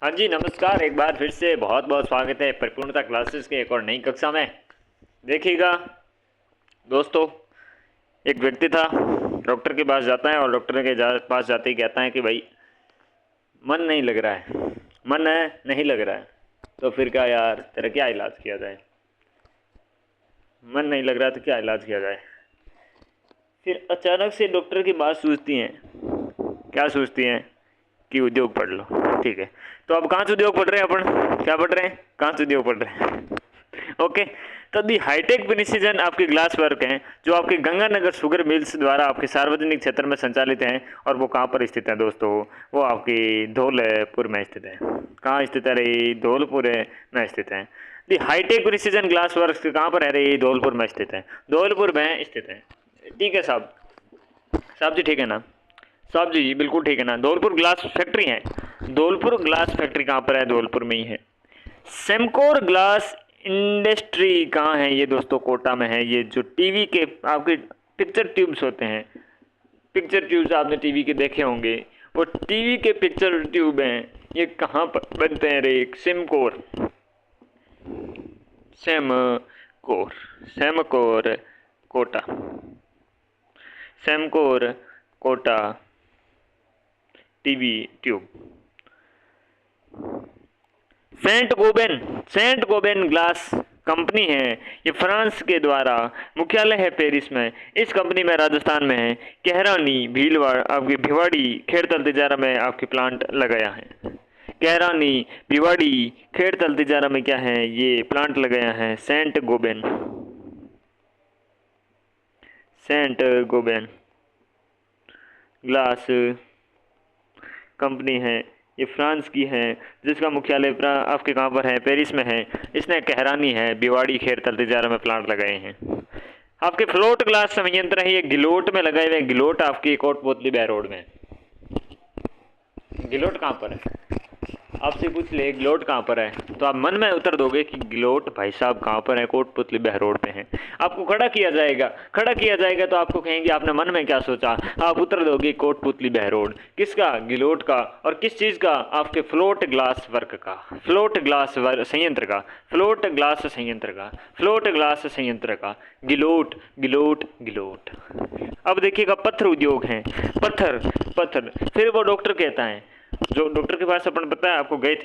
हाँ जी, नमस्कार। एक बार फिर से बहुत बहुत स्वागत है परिपूर्णता क्लासेस के एक और नई कक्षा में। देखिएगा दोस्तों, एक व्यक्ति था, डॉक्टर के पास जाता है और डॉक्टर के पास जाते ही कहता है कि भाई मन नहीं लग रहा है, मन है नहीं लग रहा है। तो फिर क्या यार, तेरा क्या इलाज किया जाए? मन नहीं लग रहा तो क्या इलाज किया जाए? फिर अचानक से डॉक्टर की बात सूझती है। क्या सूझती है? कि उद्योग पढ़ लो। ठीक है, तो अब कहाँ से उद्योग पढ़ रहे हैं अपन? क्या पढ़ रहे हैं? कहाँ से उद्योग पढ़ रहे हैं? ओके, तो दी हाईटेक प्रिसिजन आपके ग्लास वर्क हैं जो आपके गंगानगर शुगर मिल्स द्वारा आपके सार्वजनिक क्षेत्र में संचालित हैं। और वो कहाँ पर स्थित है दोस्तों? वो आपकी धौलपुर में स्थित है। कहाँ स्थित है रे? धौलपुर में स्थित है। दी हाईटेक प्रिसिजन ग्लास वर्क कहाँ पर है रे? धौलपुर में स्थित है। धौलपुर में स्थित है। ठीक है साहब, साहब जी ठीक है ना? साहब जी बिल्कुल ठीक है ना? धौलपुर ग्लास फैक्ट्री है। धौलपुर ग्लास फैक्ट्री कहाँ पर है? धौलपुर में ही है। सेमकोर ग्लास इंडस्ट्री कहाँ है ये दोस्तों? कोटा में है। ये जो टीवी के आपके पिक्चर ट्यूब्स होते हैं, पिक्चर ट्यूब्स आपने टीवी के देखे होंगे, वो टीवी के पिक्चर ट्यूब हैं, ये कहाँ पर बनते हैं रे? Samcor, Samcor, Samcor Kota, Samcor Kota TV tube. Saint Gobain glass company है। ये फ्रांस के द्वारा, मुख्यालय है पेरिस में। इस कंपनी में राजस्थान में है, कहरानी भीलवाड़ आपकी भिवाड़ी खेड़तल तिजारा में आपकी प्लांट लगाया है। कहरानी भिवाड़ी खेड़तल तिजारा में क्या है? ये प्लांट लगाया है Saint Gobain, Saint Gobain glass company है। ये फ्रांस की है, जिसका मुख्यालय आपके कहाँ पर है? पेरिस में है। इसने कहरानी है भिवाड़ी खेड़तल तिजारा में प्लांट लगाए हैं। आपके फ्लोट ग्लास संयंत्र है, ये गिलोट में लगाए हुए। गिलोट आपकी कोटपुतली बहरोड में। गिलोट कहाँ पर है? आपसे पूछ ले गिलोट कहाँ पर है, तो आप मन में उतर दोगे कि गिलोट भाई साहब कहाँ पर है? कोटपुतली बहरोड पे है। आपको खड़ा किया जाएगा, खड़ा किया जाएगा तो आपको कहेंगे आपने मन में क्या सोचा? आप उतर दोगे कोटपुतली बहरोड। किसका? गिलोट का। और किस चीज़ का? आपके फ्लोट ग्लास वर्क का, फ्लोट ग्लास संयंत्र का, फ्लोट ग्लास संयंत्र का, फ्लोट ग्लास संयंत्र का। Guillot Guillot Guillot. अब देखिएगा पत्थर उद्योग है। पत्थर पत्थर। फिर वो डॉक्टर कहता है, जो डॉक्टर के पास अपन पता है आपको गए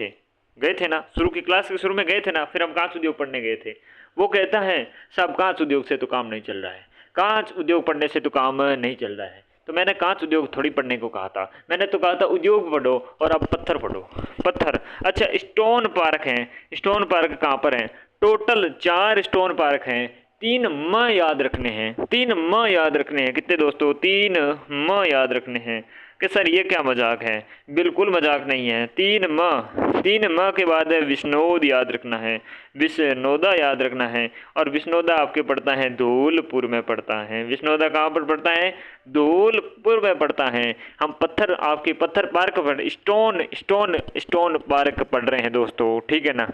थे ना, शुरू की क्लास के शुरू में गए थे ना, फिर हम कांच उद्योग पढ़ने गए थे। वो कहता है साहब कांच उद्योग से तो काम नहीं चल रहा है, कांच उद्योग पढ़ने से तो काम नहीं चल रहा है। तो मैंने कांच उद्योग थोड़ी पढ़ने को कहा था, मैंने तो कहा था उद्योग पढ़ो और अब पत्थर पढ़ो। पत्थर। अच्छा, स्टोन पार्क हैं। स्टोन पार्क कहाँ पर हैं? टोटल 4 स्टोन पार्क हैं। 3 म याद रखने हैं, 3 म याद रखने हैं। कितने दोस्तों? 3 म याद रखने हैं। कि सर ये क्या मजाक है? बिल्कुल मजाक नहीं है। 3 माह के बाद विष्णोद याद रखना है, विष्णोदा याद रखना है। और विष्णोदा आपके पड़ता है धौलपुर में पड़ता है। विष्णोदा कहाँ पर पड़ता है? धौलपुर में पड़ता है। हम पत्थर आपके पत्थर पार्क पर स्टोन स्टोन स्टोन पार्क पढ़ रहे हैं दोस्तों, ठीक है ना?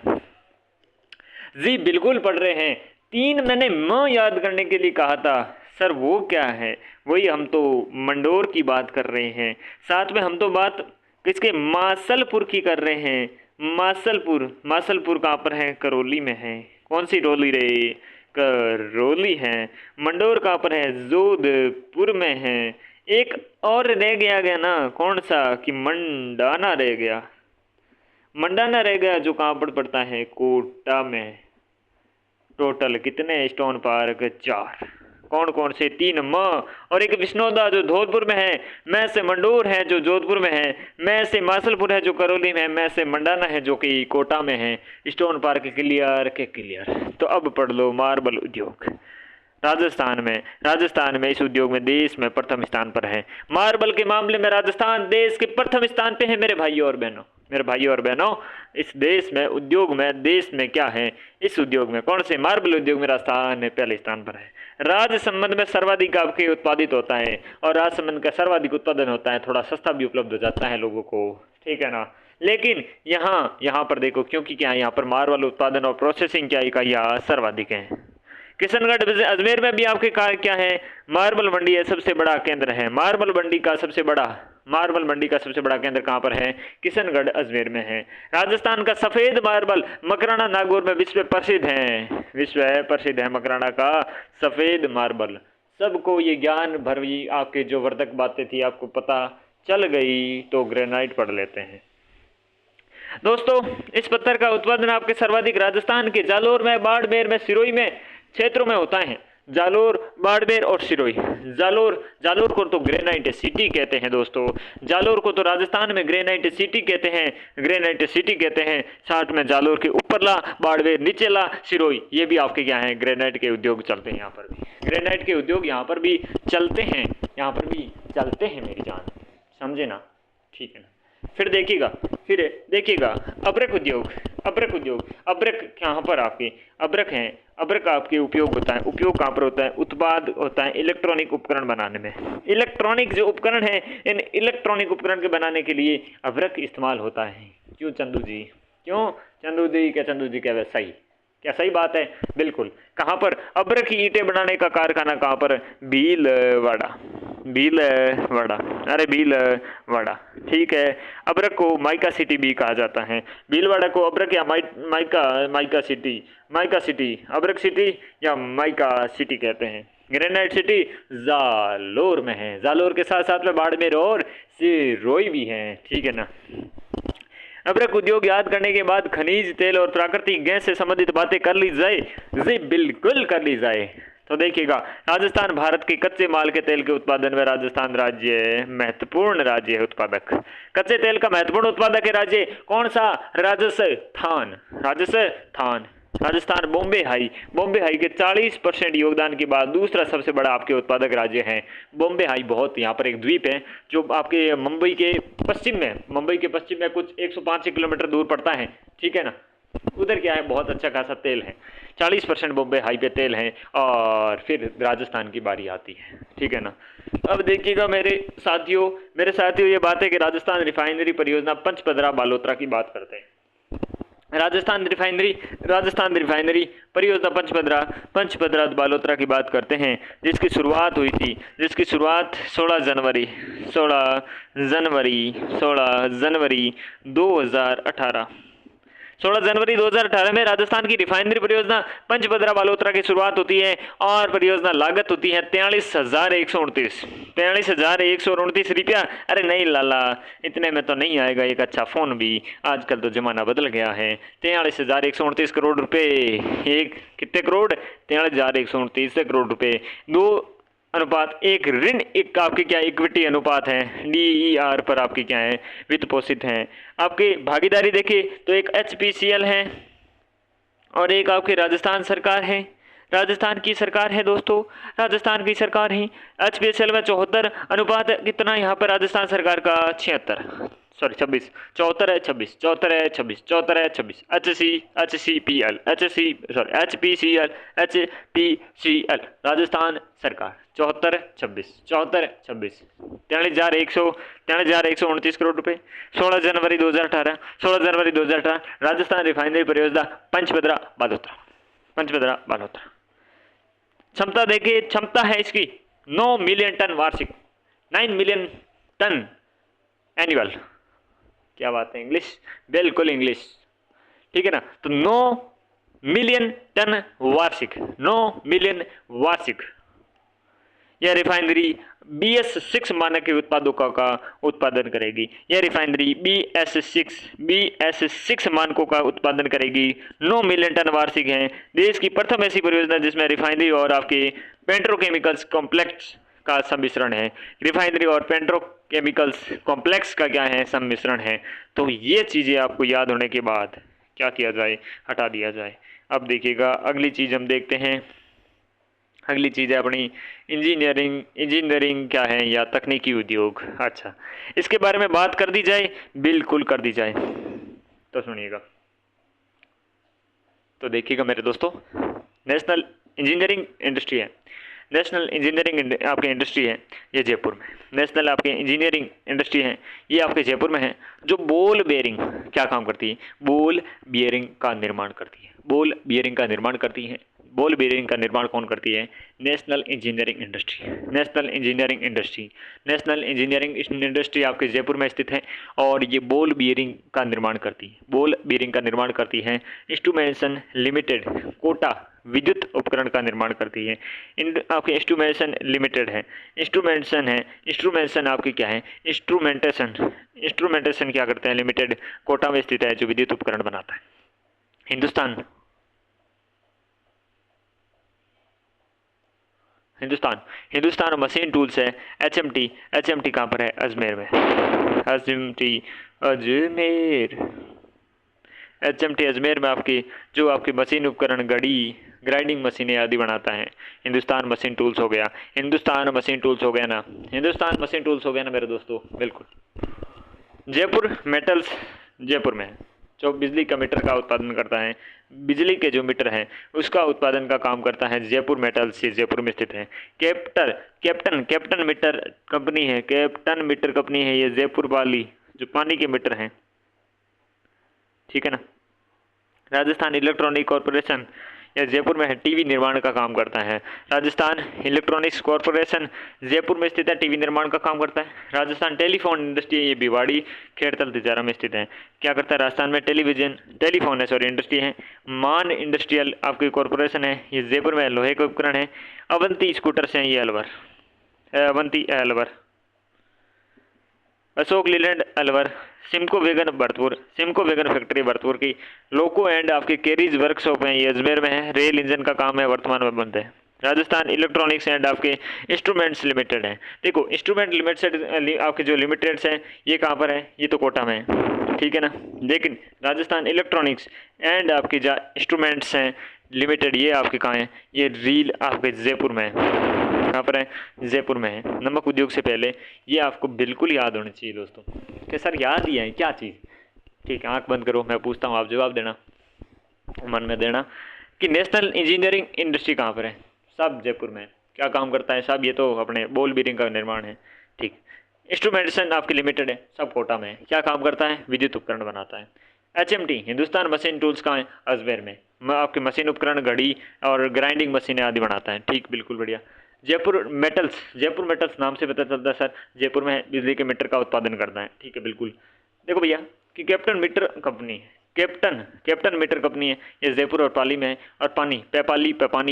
जी बिल्कुल पढ़ रहे हैं। 3 मैंने म याद करने के लिए कहा था। सर वो क्या है? वही हम तो मंडोर की बात कर रहे हैं। साथ में हम तो बात किसके? मासलपुर की कर रहे हैं। मासलपुर, मासलपुर कहाँ पर है? करौली में है। कौन सी रोली रे? करौली है। मंडोर कहाँ पर है? जोधपुर में है। एक और रह गया ना, कौन सा? कि मंडाना रह गया। मंडाना रह गया जो कहाँ पर पड़ता है? कोटा में। टोटल कितने स्टोन पार्क? 4। कौन कौन से? 3 म और एक विष्णोदा जो धौलपुर में है। मैं से मंडोर है जो जोधपुर में है। मैं से मासलपुर है जो करौली में है। मैं से मंडाना है जो कि कोटा में है। स्टोन पार्क क्लियर के क्लियर। तो अब पढ़ लो मार्बल उद्योग। राजस्थान में इस उद्योग में देश में प्रथम स्थान पर है। मार्बल के मामले में राजस्थान देश के प्रथम स्थान पे है मेरे भाइयों और बहनों। मेरे भाइयों और बहनों, इस देश में उद्योग में, देश में क्या है? इस उद्योग में कौन से? मार्बल उद्योग में राजस्थान पहले स्थान पर है। राज्य संबंध में सर्वाधिक आपके उत्पादित होता है और राज्य संबंध का सर्वाधिक उत्पादन होता है। थोड़ा सस्ता भी उपलब्ध हो जाता है लोगों को, ठीक है ना? लेकिन यहाँ पर देखो, क्योंकि क्या है, यहाँ पर मार्बल उत्पादन और प्रोसेसिंग क्या इकाइयाँ सर्वाधिक हैं। किशनगढ़ अजमेर में भी आपके क्या है? मार्बल मंडी है, सबसे बड़ा केंद्र है। मार्बल मंडी का सबसे बड़ा मार्बल मंडी का सबसे बड़ा केंद्र कहाँ पर है? किशनगढ़ अजमेर में है। राजस्थान का सफेद मार्बल मकराना नागौर में विश्व प्रसिद्ध है। विश्व प्रसिद्ध है मकराना का सफेद मार्बल। सबको ये ज्ञान भरी आपके जो वर्धक बातें थी आपको पता चल गई तो ग्रेनाइट पढ़ लेते हैं। दोस्तों, इस पत्थर का उत्पादन आपके सर्वाधिक राजस्थान के जालोर में, बाड़मेर में, सिरोही में क्षेत्रों में होता है। जालोर, बाड़मेर और सिरोही। जालोर को तो ग्रेनाइट सिटी कहते हैं दोस्तों। जालोर को तो राजस्थान में ग्रेनाइट सिटी कहते हैं। साथ में जालोर के ऊपरला, बाड़मेर नीचेला, सिरोही, ये भी आपके क्या है? ग्रेनाइट के उद्योग चलते हैं यहाँ पर भी। ग्रेनाइट के उद्योग यहाँ पर भी चलते हैं मेरी जान, समझे ना? ठीक है ना? फिर देखिएगा अब्रक उद्योग। अब्रक यहाँ पर आपके अब्रक हैं। अब्रक आपके उपयोग कहाँ पर होता है? उत्पाद होता है इलेक्ट्रॉनिक उपकरण बनाने में। इलेक्ट्रॉनिक जो उपकरण है, इन इलेक्ट्रॉनिक उपकरण के बनाने के लिए अब्रक इस्तेमाल होता है। क्यों चंदू जी? क्या चंदू जी क्या वैसा ही? क्या सही बात है? बिल्कुल। कहाँ पर? अब्रक की ईंटें बनाने का कारखाना कहाँ पर? भीलवाड़ा। भीलवाड़ा, ठीक है। अब्रक को माइका सिटी भी कहा जाता है। भीलवाड़ा को अब्रक या माइका सिटी, अब्रक सिटी या माइका सिटी कहते हैं। ग्रेनाइट सिटी जालोर में है। जालोर के साथ साथ में बाड़मेर और सिरोही भी है, ठीक है ना? अब्रक उद्योग याद करने के बाद खनिज तेल और प्राकृतिक गैस से संबंधित बातें कर ली जाए। जी बिल्कुल कर ली जाए। तो देखिएगा, राजस्थान भारत के कच्चे माल के तेल के उत्पादन में राजस्थान राज्य महत्वपूर्ण राज्य है उत्पादक। कच्चे तेल का महत्वपूर्ण उत्पादक है राज्य कौन सा? राजस्थान। बॉम्बे हाई के 40% योगदान के बाद दूसरा सबसे बड़ा आपके उत्पादक राज्य है बॉम्बे हाई। बहुत यहाँ पर एक द्वीप है जो आपके मुंबई के पश्चिम में कुछ 105 किलोमीटर दूर पड़ता है, ठीक है ना? उधर क्या है? बहुत अच्छा खासा तेल है। 40% बॉम्बे हाई पे तेल है। और फिर राजस्थान की बारी आती है, ठीक है ना? अब देखिएगा मेरे साथियों, ये बात है कि राजस्थान रिफाइनरी परियोजना पंचपदरा बालोतरा की बात करते हैं। राजस्थान रिफाइनरी परियोजना पंचपदरा बालोतरा की बात करते हैं, जिसकी शुरुआत 16 जनवरी 2018 में राजस्थान की रिफाइनरी परियोजना पंचपदरा बालोतरा की शुरुआत होती है और परियोजना लागत होती है 43,129 रुपया। अरे नहीं लाला, इतने में तो नहीं आएगा एक अच्छा फ़ोन भी। आजकल तो ज़माना बदल गया है। 43,129 करोड़ रुपए। एक कितने करोड़? 43,129 करोड़ रुपए। 2:1 ऋण एक आपके क्या इक्विटी अनुपात है, DER पर आपकी क्या है? वित्त पोषित हैं। आपकी भागीदारी देखिए तो एक HPCL है और एक आपकी राजस्थान सरकार है। राजस्थान की सरकार है दोस्तों, राजस्थान की सरकार है। HPCL में 74 अनुपात कितना यहाँ पर? राजस्थान सरकार का 76 सॉरी 26 74 है 26 HPCL राजस्थान सरकार 43,129 43,129 करोड़ रुपए। 16 जनवरी 2018 राजस्थान रिफाइनरी परियोजना पंचपदरा बालोतरा। क्षमता देखिए, क्षमता है इसकी 9 मिलियन टन वार्षिक, 9 मिलियन टन एनुअल। क्या बात है? इंग्लिश, बिल्कुल इंग्लिश, ठीक है ना? तो 9 मिलियन टन वार्षिक यह रिफाइनरी BS6 मानक के उत्पादों का उत्पादन करेगी। यह रिफाइनरी BS6 मानकों का उत्पादन करेगी। 9 मिलियन टन वार्षिक है। देश की प्रथम ऐसी परियोजना जिसमें रिफाइनरी और आपके पेट्रोकेमिकल्स कॉम्प्लेक्स का सम्मिश्रण है। रिफाइनरी और पेट्रोकेमिकल्स कॉम्प्लेक्स का क्या है? सम्मिश्रण है। तो ये चीज़ें आपको याद होने के बाद क्या किया जाए? हटा दिया जाए। अब देखिएगा अगली चीज़ हम देखते हैं। अगली चीज़ है अपनी इंजीनियरिंग क्या है या तकनीकी उद्योग। अच्छा, इसके बारे में बात कर दी जाए? बिल्कुल कर दी जाए। तो सुनिएगा, तो देखिएगा मेरे दोस्तों, नेशनल इंजीनियरिंग आपकी इंडस्ट्री है ये जयपुर में। नेशनल आपके इंजीनियरिंग इंडस्ट्री है ये आपके जयपुर में है, जो बॉल बेयरिंग क्या काम करती है? बॉल बियरिंग का निर्माण करती है। बॉल बीयरिंग का निर्माण कौन करती है? National engineering industry. National engineering industry. National engineering industry आपके जयपुर में स्थित है और ये बॉल बीयरिंग का निर्माण करती है। बॉल बीयरिंग का निर्माण करती है। इंस्ट्रूमेंटेशन लिमिटेड कोटा विद्युत उपकरण का निर्माण करती है। आपके इंस्ट्रूमेंटेशन लिमिटेड है। इंस्ट्रूमेंटेशन आपकी क्या है? इंस्ट्रूमेंटेशन क्या करते हैं? लिमिटेड कोटा में स्थित है जो विद्युत उपकरण बनाता है। हिंदुस्तान मशीन टूल्स है। एचएमटी कहाँ पर है? अजमेर में। एचएमटी अजमेर में आपकी जो आपकी मशीन उपकरण घड़ी ग्राइंडिंग मशीनें आदि बनाता है। हिंदुस्तान मशीन टूल्स हो गया ना। हिंदुस्तान मशीन टूल्स हो गया ना मेरे दोस्तों, बिल्कुल। जयपुर मेटल्स जयपुर में है जो बिजली का मीटर का उत्पादन करता है। बिजली के जो मीटर हैं उसका उत्पादन का काम करता है जयपुर मेटल्स, ये जयपुर में स्थित है। कैप्टन मीटर कंपनी है। कैप्टन मीटर कंपनी है ये जयपुर वाली, जो पानी के मीटर हैं, ठीक है ना। राजस्थान इलेक्ट्रॉनिक कॉरपोरेशन यह जयपुर में है, टीवी निर्माण का काम करता है। राजस्थान इलेक्ट्रॉनिक्स कॉरपोरेशन जयपुर में स्थित है, टीवी निर्माण का काम करता है। राजस्थान टेलीफोन इंडस्ट्री ये भिवाड़ी खेड़तल तिजारा में स्थित है। क्या करता है? राजस्थान में टेलीफोन इंडस्ट्री है। मान इंडस्ट्रियल आपकी कॉरपोरेशन है, ये जयपुर में लोहे के उपकरण है। अवंती स्कूटर्स हैं ये Alwar. Ashok Leyland Alwar. Simco wagon factory Bharatpur की। लोको एंड आपके केरीज वर्कशॉप है, ये अजमेर में है। रेल इंजन का काम है, वर्तमान में बंद है। राजस्थान इलेक्ट्रॉनिक्स एंड आपके इंस्ट्रूमेंट्स लिमिटेड है। देखो इंस्ट्रूमेंट लिमिटेड आपके जो लिमिटेड्स हैं ये कहाँ पर है? ये तो कोटा में है, ठीक है ना। लेकिन राजस्थान इलेक्ट्रॉनिक्स एंड आपकी जो इंस्ट्रूमेंट्स हैं लिमिटेड ये आपके कहाँ है? ये रील आपके जयपुर में है। कहाँ पर है? जयपुर में है। नमक उद्योग से पहले ये आपको बिल्कुल याद होनी चाहिए दोस्तों। कि सर याद ही है क्या चीज़? ठीक है, आंख बंद करो, मैं पूछता हूँ, आप जवाब देना, मन में देना कि नेशनल इंजीनियरिंग इंडस्ट्री कहाँ पर है? सब जयपुर में। क्या काम करता है? सब ये तो अपने बॉल बीयरिंग का निर्माण है, ठीक। इंस्ट्रूमेंटेशन आपकी लिमिटेड है, सब कोटा में है। क्या काम करता है? विद्युत उपकरण बनाता है। एचएमटी हिंदुस्तान मशीन टूल्स कहाँ है? अजमेर में। आपके मशीन उपकरण घड़ी और ग्राइंडिंग मशीनें आदि बनाता है, ठीक, बिल्कुल बढ़िया। जयपुर मेटल्स नाम से पता चलता है सर जयपुर में बिजली के मीटर का उत्पादन करता है, ठीक है बिल्कुल। देखो भैया कि कैप्टन मीटर कंपनी है, ये जयपुर और पाली में है। और पानी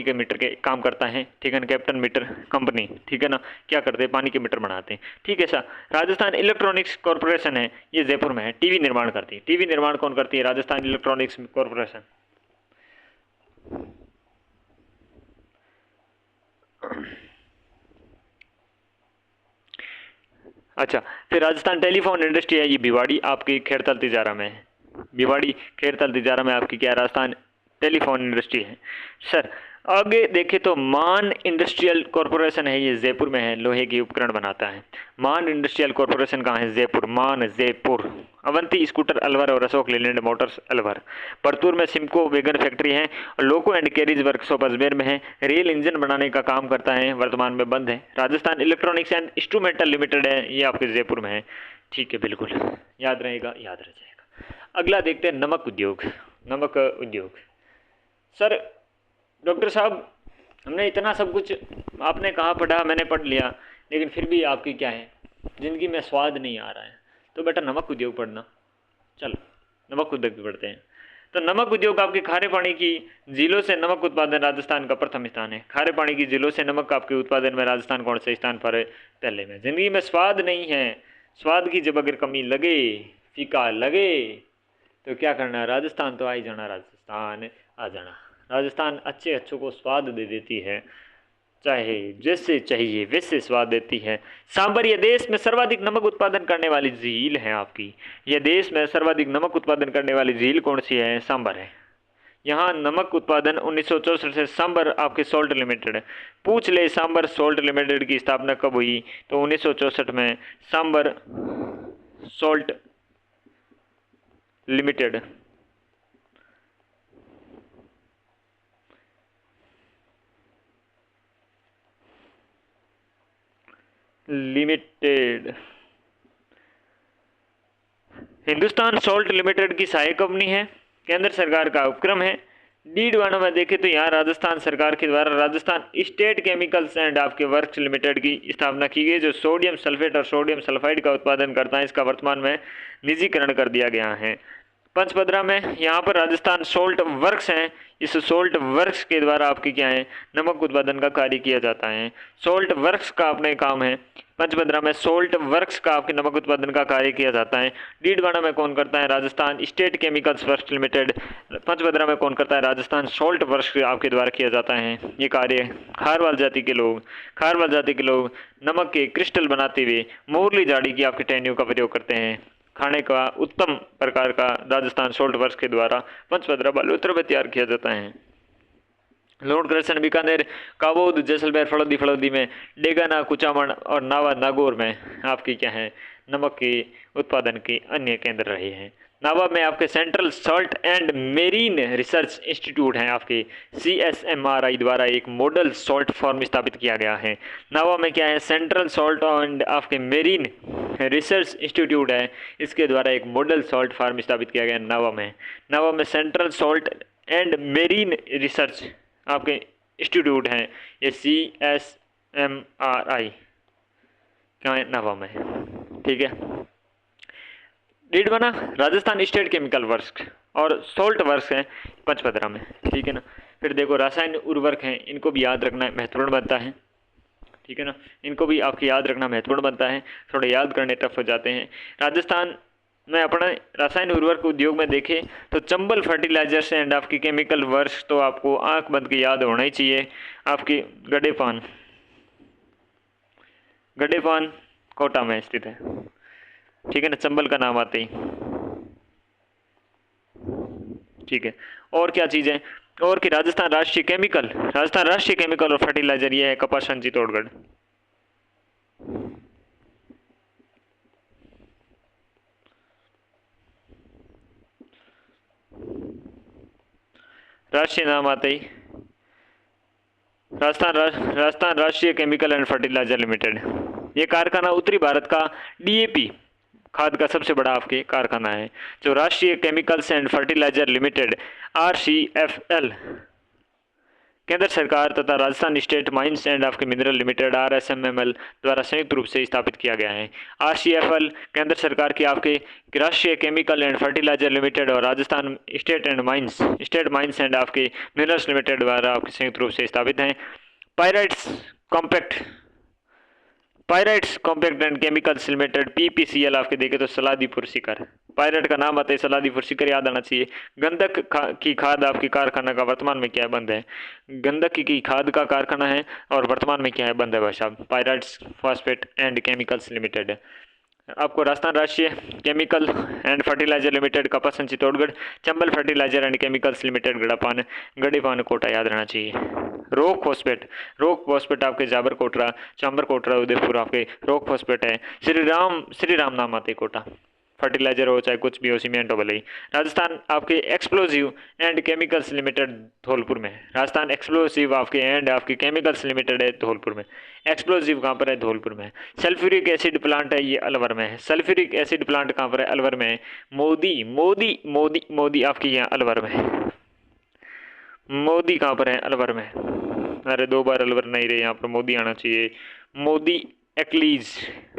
के मीटर के काम करता है, ठीक है ना। कैप्टन मीटर कंपनी, ठीक है ना, क्या करते हैं? पानी के मीटर बनाते हैं, ठीक है सर। राजस्थान इलेक्ट्रॉनिक्स कॉरपोरेशन है, ये जयपुर में है, टीवी निर्माण करती है। टीवी निर्माण कौन करती है? Rajasthan electronics corporation. अच्छा, फिर राजस्थान टेलीफोन इंडस्ट्री है, ये भिवाड़ी आपकी खेड़तल तिजारा में है। भिवाड़ी खेड़तल तिजारा में आपकी क्या? राजस्थान टेलीफोन इंडस्ट्री है। सर आगे देखें तो मान इंडस्ट्रियल कॉरपोरेशन है, ये जयपुर में है, लोहे की उपकरण बनाता है। मान इंडस्ट्रियल कॉरपोरेशन कहाँ है? जयपुर। अवंती स्कूटर अलवर और अशोक लीलैंड मोटर्स अलवर। परतूर में सिमको वेगन फैक्ट्री है। लोको एंड कैरीज वर्कशॉप अजमेर में है। रेल इंजन बनाने का काम करता है, वर्तमान में बंद है। Rajasthan electronics and instrumental limited है, ये आपके जयपुर में है, ठीक है बिल्कुल, याद रहेगा, याद रह जाएगा। अगला देखते हैं नमक उद्योग। सर डॉक्टर साहब हमने इतना सब कुछ आपने कहा पढ़ा, मैंने पढ़ लिया, लेकिन फिर भी आपकी क्या है? ज़िंदगी में स्वाद नहीं आ रहा है, तो बेटा नमक उद्योग पढ़ना। चलो नमक उद्योग पढ़ते हैं। तो नमक उद्योग आपके खारे पानी की झीलों से नमक उत्पादन राजस्थान का प्रथम स्थान है। खारे पानी की झीलों से नमक आपके उत्पादन में राजस्थान कौन से स्थान पर है? पहले में। ज़िंदगी में स्वाद नहीं है, स्वाद की जब अगर कमी लगे, फीका लगे, तो क्या करना है? राजस्थान तो आ ही जाना, राजस्थान आ जाना। राजस्थान अच्छों को स्वाद दे देती है, चाहे जैसे चाहिए वैसे स्वाद देती है। सांबर यह देश में सर्वाधिक नमक उत्पादन करने वाली झील है आपकी। यह देश में सर्वाधिक नमक उत्पादन करने वाली झील कौन सी है? सांबर है। यहाँ नमक उत्पादन 1964 से सांबर आपके सोल्ट लिमिटेड है। पूछ ले सांबर सोल्ट लिमिटेड की स्थापना कब हुई? तो 1964 में Sambhar Salt Limited Hindustan Salt Limited की सहायक कंपनी है, केंद्र सरकार का उपक्रम है, डीडवाना में देखें तो यहाँ राजस्थान सरकार के द्वारा राजस्थान स्टेट केमिकल्स एंड आपके वर्क्स लिमिटेड की स्थापना की गई, जो सोडियम सल्फेट और सोडियम सल्फाइड का उत्पादन करता है। इसका वर्तमान में निजीकरण कर दिया गया है। पंचपदरा में यहाँ पर राजस्थान सोल्ट वर्क्स हैं। इस सोल्ट वर्क्स के द्वारा आपके क्या है, नमक उत्पादन का कार्य किया जाता है। सोल्ट वर्क्स का अपने काम है। पंचपदरा में सोल्ट वर्क्स का आपके नमक उत्पादन का कार्य किया जाता है। डीडवाना में कौन करता है, Rajasthan state chemicals works limited. Pachpadra में कौन करता है, राजस्थान सोल्ट वर्क्स आपके द्वारा किया जाता है। ये कार्य खारवाल जाति के लोग नमक के क्रिस्टल बनाते हुए मोरली झाड़ी की आपके टहनियों का प्रयोग करते हैं। खाने का उत्तम प्रकार का राजस्थान सोल्ट वर्क्स के द्वारा पंचपदरा बालोतरा में तैयार किया जाता है। लोड कृष्ण बीकानेर, काबोद, जैसलमेर, फड़ौदी में, डेगाना, कुचामन और नावा नागौर में आपकी क्या है, नमक के उत्पादन के अन्य केंद्र रहे हैं। नावा में आपके central salt and marine research institute है। आपके CSMRI द्वारा एक मॉडल सॉल्ट फार्म स्थापित किया गया है। नावा में क्या है, सेंट्रल सॉल्ट एंड आपके मेरीन रिसर्च इंस्टीट्यूट है। इसके द्वारा एक मॉडल सॉल्ट फार्म स्थापित किया गया है नावा में central salt and marine research आपके इंस्टीट्यूट हैं। ये CSMRI क्या है, नावा में, ठीक है। Didwana Rajasthan state chemical works और सोल्ट वर्क्स हैं पंचपदरा में, ठीक है ना। फिर देखो रासायन उर्वरक हैं, इनको भी याद रखना महत्वपूर्ण बनता है, ठीक है ना। इनको भी आपको याद रखना महत्वपूर्ण बनता है, थोड़े याद करने टफ हो जाते हैं। राजस्थान में अपना रासायन उर्वरक उद्योग में देखें तो चंबल फर्टिलाइजर्स एंड आपकी केमिकल वर्क्स तो आपको आंख बंद के याद होना ही चाहिए। आपकी गडेपान कोटा में स्थित है, ठीक है ना, चंबल का नाम आते ही, ठीक है। और क्या चीज़ है, और कि राजस्थान राष्ट्रीय केमिकल और फर्टिलाइजर, ये है कपासन चित्तौड़गढ़। राष्ट्रीय नाम आते ही Rajasthan Rashtriya chemical and fertiliser limited. ये कारखाना उत्तरी भारत का DAP खाद का सबसे बड़ा आपके कारखाना है, जो Rashtriya Chemicals and fertiliser Limited RCFL केंद्र सरकार तथा राजस्थान स्टेट माइंस एंड आपके मिनरल लिमिटेड RSMML द्वारा संयुक्त रूप से स्थापित किया गया है। RCFL केंद्र सरकार की आपके राष्ट्रीय केमिकल एंड फर्टिलाइजर लिमिटेड और राजस्थान स्टेट माइंस एंड आपके मिनरल्स लिमिटेड द्वारा आपके संयुक्त रूप से स्थापित हैं। Pyrites compact and chemicals limited PPCL आपके देखे तो सलादीपुर सीकर, पायरेट का नाम आता है, सलादीपुर सीकर याद आना चाहिए। गंधक की खाद आपकी कारखाना का वर्तमान में क्या है, बंद है। गंधक की खाद का कारखाना है और वर्तमान में क्या है, बंद है भाई साहब। Pyrites phosphate and chemicals limited. आपको Rajasthan Rashtriya chemical and fertiliser limited Kapasan Chittorgarh, Chambal fertiliser and chemicals limited Gadepan Kota याद रहना चाहिए। रोक फॉस्फेट आपके जाबर कोटरा, चांबर कोटरा, उदयपुर आपके रोक फॉस्फेट है। श्री राम नाम आते कोटा, फर्टिलाइजर हो चाहे कुछ भी हो, सीमेंट हो भले ही। राजस्थान आपके explosive and chemicals limited Dholpur में, राजस्थान एक्सप्लोजिव आपके एंड आपके केमिकल्स लिमिटेड है धौलपुर में। एक्सप्लोजिव कहाँ पर है, धौलपुर में। सल्फ्यूरिक एसिड प्लांट है, ये अलवर में है। सल्फ्यूरिक एसिड प्लांट कहाँ पर है, अलवर में। मोदी आपकी यहाँ अलवर में। मोदी कहाँ पर है, अलवर में। अरे 2 बार अलवर नहीं रहे, यहाँ पर मोदी आना चाहिए।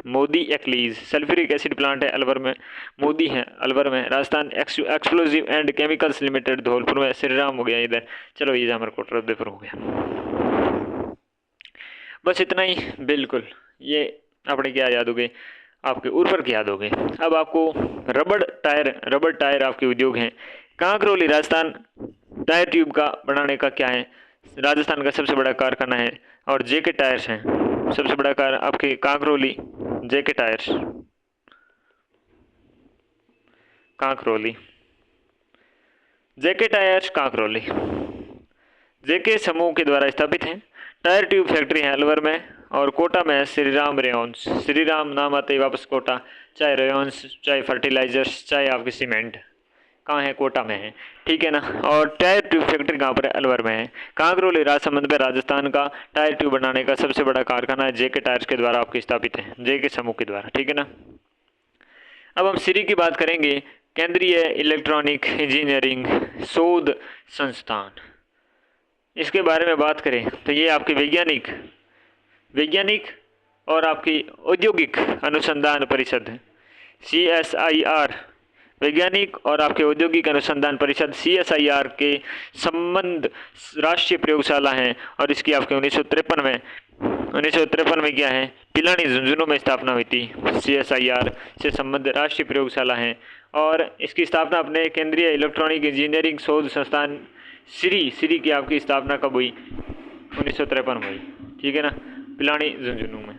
Modi Achilles sulphuric acid plant है अलवर में, मोदी है अलवर में। Rajasthan explosive and chemicals limited Dholpur में। श्री राम हो गया इधर, चलो ये जामरकोट उदयपुर हो गया। बस इतना ही, बिल्कुल ये अपने क्या याद हो गए, आपके उर्वरक याद हो गए। अब आपको रबड़ टायर आपके उद्योग हैं। कांकरोली राजस्थान टायर ट्यूब का बनाने का क्या है, राजस्थान का सबसे बड़ा कारखाना है। और JK टायर्स हैं, सबसे बड़ा कार आपके Kankroli JK tyres, Kankroli JK tyres Kankroli, JK समूह के द्वारा स्थापित हैं। टायर ट्यूब फैक्ट्री है अलवर में। और कोटा में है श्री राम रेयॉन्स। श्री राम नाम आते ही वापस कोटा, चाहे रेयॉन्स चाहे फर्टिलाइजर्स चाहे आपकी सीमेंट, कहाँ है, कोटा में है, ठीक है ना। और टायर ट्यूब फैक्ट्री कहाँ पर है, अलवर में है। कांकरोली राजसमंद में राजस्थान का टायर ट्यूब बनाने का सबसे बड़ा कारखाना है, JK टायर्स के द्वारा आपके स्थापित है, JK समूह के द्वारा, ठीक है ना। अब हम श्री की बात करेंगे। केंद्रीय इलेक्ट्रॉनिक इंजीनियरिंग शोध संस्थान। इसके बारे में बात करें तो ये आपके वैज्ञानिक और आपकी औद्योगिक अनुसंधान परिषद है, CSIR, वैज्ञानिक और आपके औद्योगिक अनुसंधान परिषद CSIR के संबंध राष्ट्रीय प्रयोगशाला हैं। और इसकी आपके 1953 में क्या है, पिलानी झुंझुनू में स्थापना हुई थी। CSIR से संबंध राष्ट्रीय प्रयोगशाला हैं और इसकी स्थापना अपने केंद्रीय इलेक्ट्रॉनिक इंजीनियरिंग शोध संस्थान श्री की आपकी स्थापना कब हुई, 1953 में हुई, ठीक है ना, पिलानी झुंझुनू में।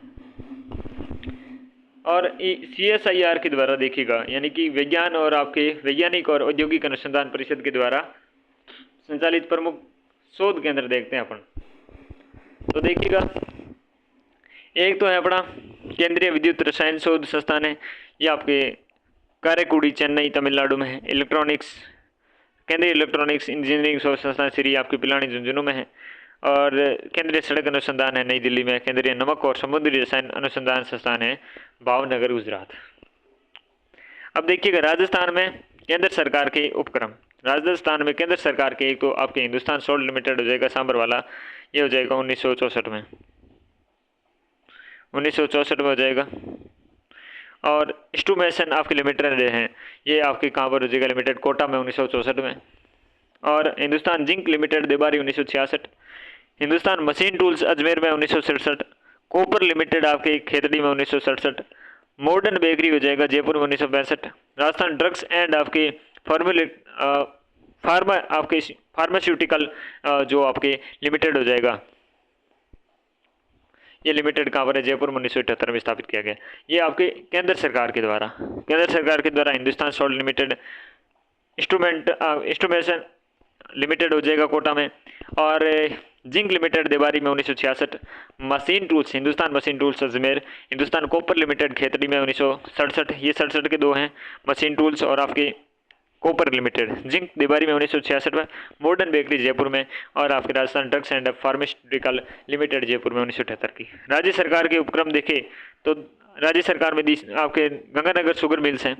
और CSIR के द्वारा देखिएगा, यानी कि विज्ञान और आपके वैज्ञानिक और औद्योगिक अनुसंधान परिषद के द्वारा संचालित प्रमुख शोध केंद्र देखते हैं अपन। तो देखिएगा, एक तो है अपना केंद्रीय विद्युत रसायन शोध संस्थान है, ये आपके कारेकुड़ी चेन्नई तमिलनाडु में है। केंद्रीय इलेक्ट्रॉनिक्स इंजीनियरिंग शोध संस्थान श्री आपकी पिलानी झुंझुनू में है। और केंद्रीय सड़क अनुसंधान है नई दिल्ली में। केंद्रीय नमक और समुद्री रसायन अनुसंधान संस्थान है भावनगर गुजरात। अब देखिएगा, राजस्थान में केंद्र सरकार के उपक्रम, राजस्थान में केंद्र सरकार के एक तो आपके हिंदुस्तान सोल्ट लिमिटेड हो जाएगा सांबर वाला, ये हो जाएगा 1964 में, 1964 में हो जाएगा। और स्टूमेसन आपके लिमिटेड हैं, ये आपके कहाँ पर हो जाएगा, लिमिटेड कोटा में 1964 में। और Hindustan zinc limited Debari 1966, Hindustan machine tools Ajmer में 1967, कॉपर लिमिटेड आपके खेतड़ी में 1967, मॉडर्न बेकरी हो जाएगा जयपुर में 1965, राजस्थान ड्रग्स एंड आपके फार्मास्यूटिकल जो आपके लिमिटेड हो जाएगा, ये लिमिटेड कहाँ पर है, जयपुर में 1978 में स्थापित किया गया। ये आपके केंद्र सरकार के द्वारा Hindustan Salt limited, instrumentation limited हो जाएगा कोटा में, और जिंक लिमिटेड देबारी में 1966, machine tools Hindustan machine tools Ajmer, Hindustan copper limited Khetri में 1967, ये 67 के दो हैं, मशीन टूल्स और आपके कॉपर लिमिटेड, जिंक देबारी में 1966 में, मॉडर्न बेकरी जयपुर में, और आपके Rajasthan drugs and pharmaceutical limited Jaipur में 1978 की। राज्य सरकार के उपक्रम देखें तो राज्य सरकार में आपके गंगानगर शुगर मिल्स हैं,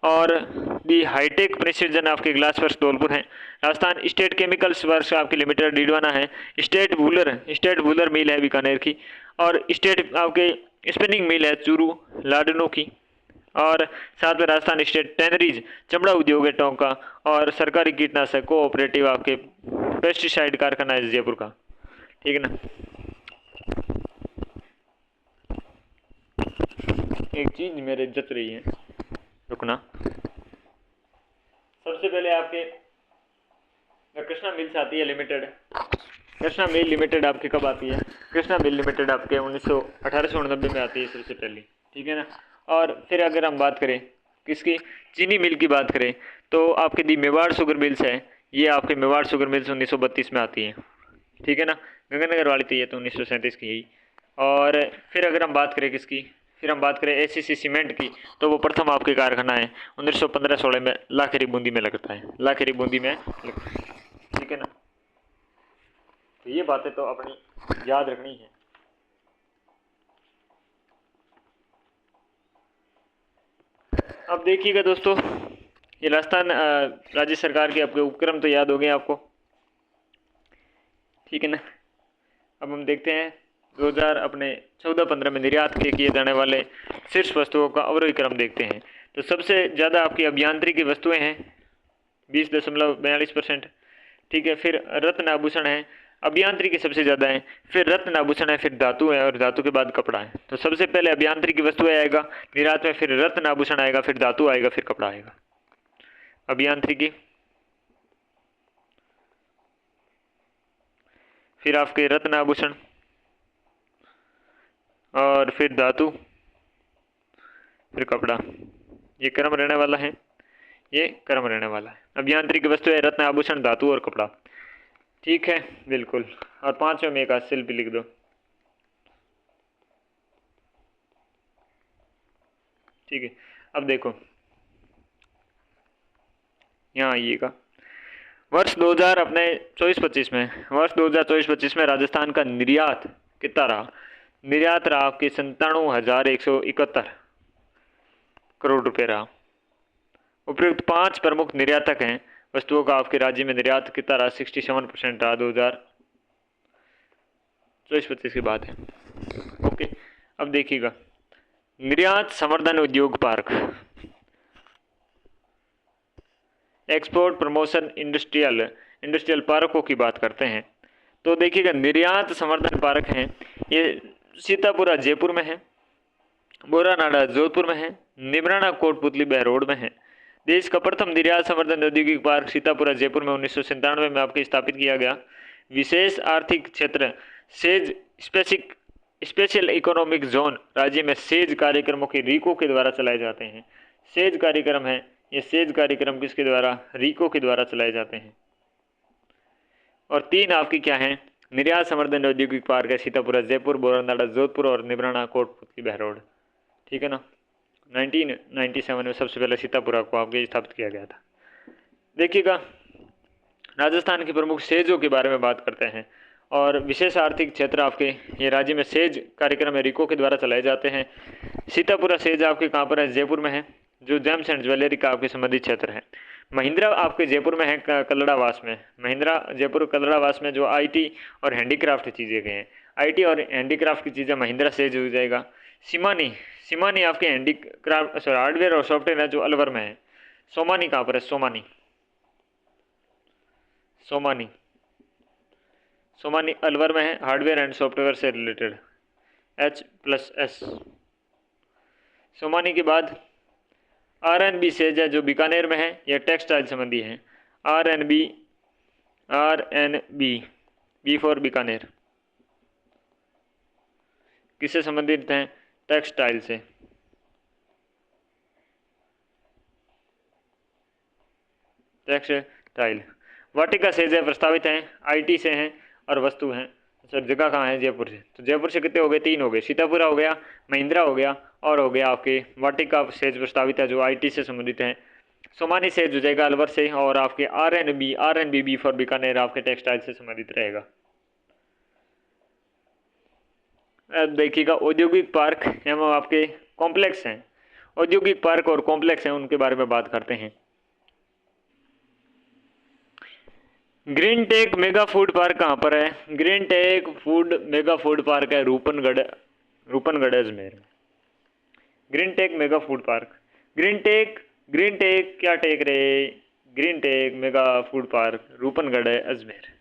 और दी हाईटेक प्रिसिजन आपके ग्लास वर्क्स धौलपुर हैं, राजस्थान स्टेट केमिकल्स वर्क्स आपके लिमिटेड डीडवाना है, स्टेट वूलर मिल है बीकानेर की, और स्टेट आपके स्पिनिंग मिल है चूरू लाडनू की, और साथ में राजस्थान स्टेट टैनरीज चमड़ा उद्योग है टोंक का, और सरकारी कीटनाशक कोऑपरेटिव आपके पेस्टिसाइड कारखाना है जयपुर का, ठीक है ना। एक चीज मेरे जच रही है, रुकना। सबसे पहले आपके कृष्णा मिल्स आती है लिमिटेड, कृष्णा मिल लिमिटेड आपके कब आती है, कृष्णा मिल लिमिटेड आपके 1899 में आती है सबसे पहले, ठीक है ना। और फिर अगर हम बात करें किसकी, चीनी मिल की बात करें तो आपके दी मेवाड़ शुगर मिल्स है, ये आपके मेवाड़ शुगर मिल्स 1932 में आती है, ठीक है ना। गंगानगर वाली थी ये तो 1937 की यही। और फिर अगर हम बात करें किसकी, फिर हम बात करें ACC सीमेंट की, तो वो प्रथम आपके कारखाना है 1915-16 में लाखेरी बूंदी में लगता है, लाखेरी बूंदी में, ठीक है ना। तो ये बातें तो अपनी याद रखनी है। अब देखिएगा दोस्तों, ये राजस्थान राज्य सरकार के आपके उपक्रम तो याद हो गए आपको, ठीक है ना। अब हम देखते हैं 2014-15 में निर्यात के किए जाने वाले शीर्ष वस्तुओं का अवरोही क्रम देखते हैं। तो सबसे ज़्यादा आपकी अभियांत्रिकी वस्तुएं हैं 20.42%, ठीक है। फिर रत्न आभूषण है, अभियांत्रिकी सबसे ज़्यादा है, फिर रत्न आभूषण है, फिर धातु है, और धातु के बाद कपड़ा है। तो सबसे पहले अभियांत्रिकी वस्तुएं आएगा निर्यात में, फिर रत्न आभूषण आएगा, फिर धातु आएगा, फिर कपड़ा आएगा। अभियांत्रिकी, फिर आपके रत्न आभूषण, और फिर धातु, फिर कपड़ा। ये क्रम रहने वाला है, ये क्रम रहने वाला है। अभियांत्रिकी वस्तु है रत्न आभूषण धातु और कपड़ा, ठीक है, बिल्कुल। और 5वें में एक शिल्प लिख दो, ठीक है। अब देखो यहाँ आइएगा, वर्ष 2000 अपने 24-25 में, वर्ष 2024-25 में राजस्थान का निर्यात कितना रहा, निर्यात रहा आपके 97,171 करोड़ रुपये रहा। उपयुक्त 5 प्रमुख निर्यातक हैं वस्तुओं का आपके राज्य में निर्यात कितना रहा? 67% रहा 2024-25 की बात है। ओके, अब देखिएगा निर्यात संवर्धन उद्योग पार्क, एक्सपोर्ट प्रमोशन इंडस्ट्रियल पार्कों की बात करते हैं तो देखिएगा निर्यात संवर्धन पार्क हैं, ये सीतापुरा जयपुर में है, बोरानाडा जोधपुर में है, निमराना कोटपुतली बहरोड में है। देश का प्रथम निर्यात संवर्धन औद्योगिक पार्क सीतापुरा जयपुर में 1997 में आपके स्थापित किया गया। विशेष आर्थिक क्षेत्र सेज स्पेशल इकोनॉमिक जोन राज्य में सेज कार्यक्रमों के रीको के द्वारा चलाए जाते हैं। सेज कार्यक्रम है, ये सेज कार्यक्रम किसके द्वारा? रीको के द्वारा चलाए जाते हैं। और 3 आपकी क्या है? निर्यात संवर्धन औद्योगिक पार्क है सीतापुरा जयपुर, बोरानाडा जोधपुर और निमराना कोटपुतली बहरोड। ठीक है ना। 1997 में सबसे पहले सीतापुरा को आपके स्थापित किया गया था। देखिएगा राजस्थान के प्रमुख सेजों के बारे में बात करते हैं और विशेष आर्थिक क्षेत्र आपके ये राज्य में सेज कार्यक्रम रीको के द्वारा चलाए जाते हैं। सीतापुरा सेज आपके कहाँ पर है? जयपुर में है, जो जेम्स एंड ज्वेलरी का आपके संबंधित क्षेत्र है। महिंद्रा आपके जयपुर में है, कलड़ावास में। महिंद्रा जयपुर कलड़ावास में जो आईटी और हैंडीक्राफ्ट चीज़ें गए हैं, आईटी और हैंडीक्राफ्ट की चीज़ें महिंद्रा सेज हो जाएगा। सिमानी आपके हैंडीक्राफ्ट हार्डवेयर और सॉफ्टवेयर है जो अलवर में है। सोमानी कहाँ पर है? सोमानी अलवर में है, हार्डवेयर एंड सॉफ्टवेयर से रिलेटेड H+S। सोमानी के बाद RNB सेज है जो बीकानेर में है, यह टेक्सटाइल संबंधी है। RNB बी फॉर बीकानेर, किससे संबंधित हैं? टेक्सटाइल से। टेक्सटाइल। वाटिका सेज है, प्रस्तावित हैं, IT से हैं और वस्तु हैं। सर जगह कहाँ है? जयपुर से। तो जयपुर से कितने हो गए? 3 हो गए। सीतापुरा हो गया, महिंद्रा हो गया और हो गया आपके वाटिका सेज प्रस्तावित है जो IT से संबंधित हैं। सोमानी सेज हो जाएगा अलवर से और आपके RNB बी फॉर बीकानेर आपके टेक्सटाइल से संबंधित रहेगा। अब देखिएगा औद्योगिक पार्क एवं आपके कॉम्प्लेक्स हैं। औद्योगिक पार्क और कॉम्प्लेक्स हैं उनके बारे में बात करते हैं। Green take mega food park कहाँ पर है? Green take mega food park है Roopangarh Ajmer. Green take mega food park, green tech क्या टेक रे? Green take mega food park Roopangarh Ajmer.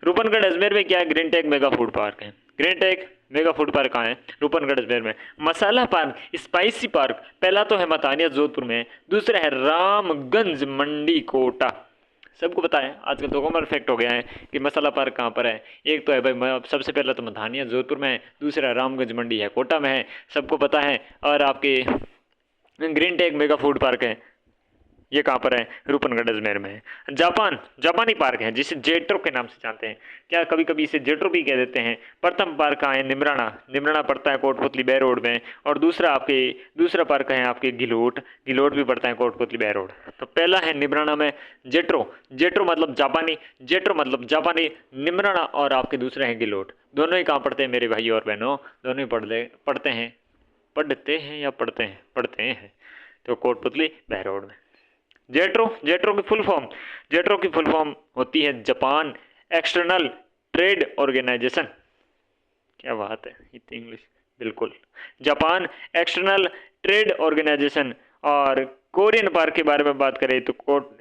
Roopangarh Ajmer में क्या है? Green take mega food park है। Green take mega food park कहाँ है? रूपनगढ़ अजमेर में। मसाला पार्क, स्पाइसी पार्क, पहला तो है मतानिया जोधपुर में, दूसरा है रामगंज मंडी कोटा। सबको पता है आजकल तो कॉमन फैक्ट हो गया है कि मसाला पार्क कहाँ पर है। एक तो है भाई सबसे पहला तो मधानिया जोधपुर में है, दूसरा रामगंज मंडी है कोटा में है, सबको पता है। और आपके Green take mega food park है, ये कहाँ पर है? रूपनगढ़ अजमेर में है। जापानी पार्क है जिसे जेट्रो के नाम से जानते हैं, क्या कभी कभी इसे जेट्रो भी कह देते हैं। प्रथम पार्क कहाँ है? निमराना पड़ता है कोटपुतली बहरोड में। और दूसरा पार्क है आपके गिलोट भी पड़ता है कोटपुतली बहरोड। तो पहला है निमराना में जेट्रो मतलब जापानी, निमराना और आपके दूसरे हैं गिलोट। दोनों ही कहाँ पढ़ते हैं मेरे भाई और बहनों? दोनों ही पढ़ते हैं तो कोटपुतली बहरोड में। जेट्रो की फुल फॉर्म होती है जापान एक्सटर्नल ट्रेड ऑर्गेनाइजेशन। क्या बात है, इतनी इंग्लिश, बिल्कुल जापान एक्सटर्नल ट्रेड ऑर्गेनाइजेशन। और कोरियन पार्क के बारे में बात करें तो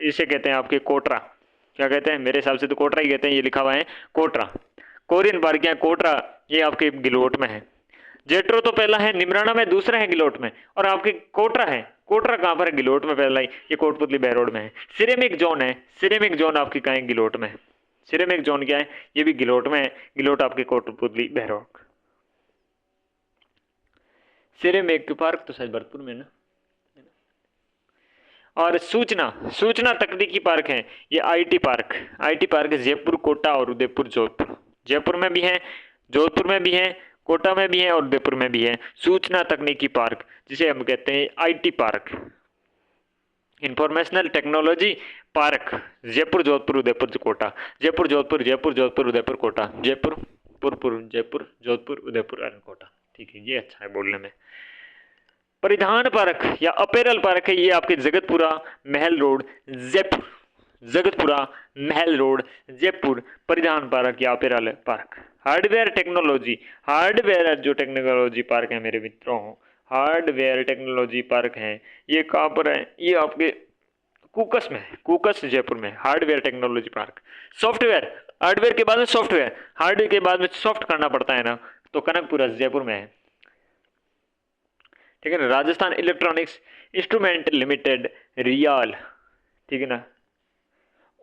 इसे कहते हैं आपके कोटरा। क्या कहते हैं? मेरे हिसाब से तो कोटरा ही कहते हैं, ये लिखा हुआ है कोटरा। कोरियन पार्क या कोटरा ये आपके गिलोट में है। जेट्रो तो पहला है निमराना में, दूसरा है गिलोट में, और आपके कोटरा है। कोटरा कहाँ पर है? गिलोट में पहला ही, ये कोटपुतली बहरोड में है। सिरेमिक जोन आपकी कहाँ है? गिलोट में है। सिरेमिक जोन क्या है? ये भी गिलोट में है, गिलोट आपके कोटपुतली बहरोड। सिरेमिक पार्क तो शायद भरतपुर में ना। और सूचना तकनीकी पार्क है ये IT पार्क जयपुर, कोटा और उदयपुर, जोधपुर। जयपुर में भी है, जोधपुर में भी है, कोटा में भी है और उदयपुर में भी है। सूचना तकनीकी पार्क जिसे हम कहते हैं IT park. Informational technology park Jaipur, Jodhpur, Udaipur, Kota. Jaipur, Jodhpur, Udaipur, Kota. Jaipur, Jodhpur, Udaipur और कोटा। ठीक है, ये अच्छा है बोलने में। परिधान पार्क या अपेरल पार्क है ये आपके जगतपुरा महल रोड जयपुर, जगतपुरा महल रोड जयपुर, परिधान पार्क या apparel park. Hardware technology, hardware जो टेक्नोलॉजी पार्क है मेरे मित्रों, हार्डवेयर टेक्नोलॉजी पार्क है ये कहाँ पर है, ये आपके कुकस में है, कुकस जयपुर में hardware technology park. Software, hardware के बाद में सॉफ्टवेयर, हार्डवेयर के बाद में सॉफ्ट करना पड़ता है ना, तो कनकपुरा जयपुर में है, ठीक है ना। राजस्थान इलेक्ट्रॉनिक्स इंस्ट्रूमेंट लिमिटेड रियाल, ठीक है ना।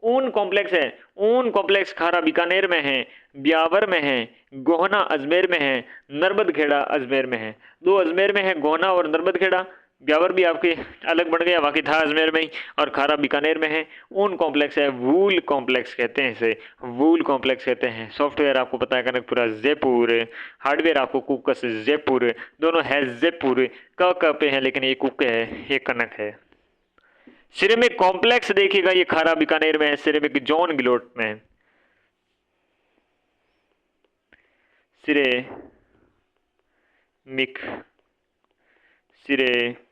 ऊन कॉम्प्लेक्स है, ऊन कॉम्प्लेक्स खारा बीकानेर में है, ब्यावर में है, गोहना अजमेर में है, नर्मदखेड़ा अजमेर में है। दो अजमेर में है, गोहना और नर्मदखेड़ा। ब्यावर भी आपके अलग बढ़ गया, बाकी था अजमेर में ही, और खारा बीकानेर में है। ऊन कॉम्प्लेक्स है, वूल कॉम्प्लेक्स कहते हैं इसे, वूल कॉम्प्लेक्स कहते हैं। सॉफ्टवेयर आपको पता है कनकपुरा जयपुर, हार्डवेयर आपको कुकस जयपुर, दोनों है जयपुर, क पे है लेकिन ये कुक है, ये कनक है। सिरेमिक कॉम्प्लेक्स देखिएगा ये खारा बीकानेर में है, सिरेमिक जोन गिलोट में है। सिरेमिक, सिरेमिक,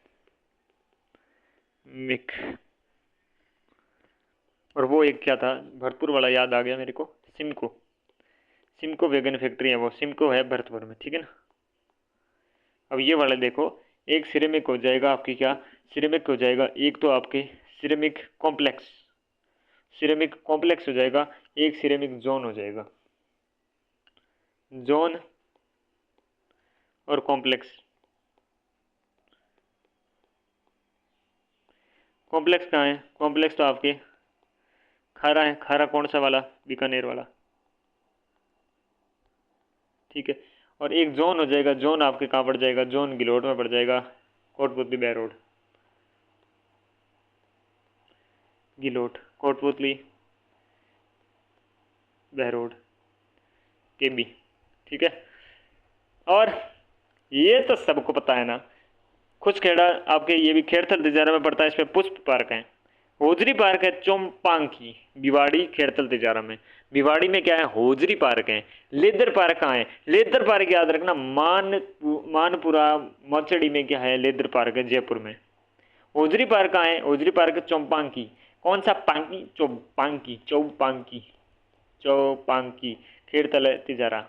और वो एक क्या था भरतपुर वाला याद आ गया मेरे को, सिमको, सिमको वेगन फैक्ट्री है वो, सिमको है भरतपुर में, ठीक है ना। अब ये वाला देखो, एक सिरेमिक हो जाएगा आपकी क्या, सिरेमिक हो जाएगा एक तो आपके सिरेमिक कॉम्प्लेक्स, सिरेमिक कॉम्प्लेक्स हो जाएगा, एक सिरेमिक जोन हो जाएगा, जोन और कॉम्प्लेक्स। कॉम्प्लेक्स कहाँ है, कॉम्प्लेक्स तो आपके खारा है, खारा कौन सा वाला, बीकानेर वाला, ठीक है। और एक जोन हो जाएगा, जोन आपके कहाँ पड़ जाएगा, जोन गिलोट में पड़ जाएगा, कोटपुतली बह रोड, गिलोट कोटपुतली बह रोड के बी, ठीक है। और ये तो सबको पता है ना, खुचखेड़ा आपके ये भी खेड़थल तिजारा में पड़ता है, इसमें पुष्प पार्क है। होजरी पार्क है चोम्पांकी, भिवाड़ी खेड़थल तिजारा में। भिवाड़ी में क्या है, होजरी पार्क है। लेदर पार्क कहाँ है, लेदर पार्क याद रखना मानपुरा मोचड़ी में क्या है, लेदर पार्क है जयपुर में। होजरी पार्क कहाँ है, होजरी पार्क चोम्पांकी, कौन सा पांकी, चौपांकी, चौपांकी, चौपांकी, खेड़तल तिजारा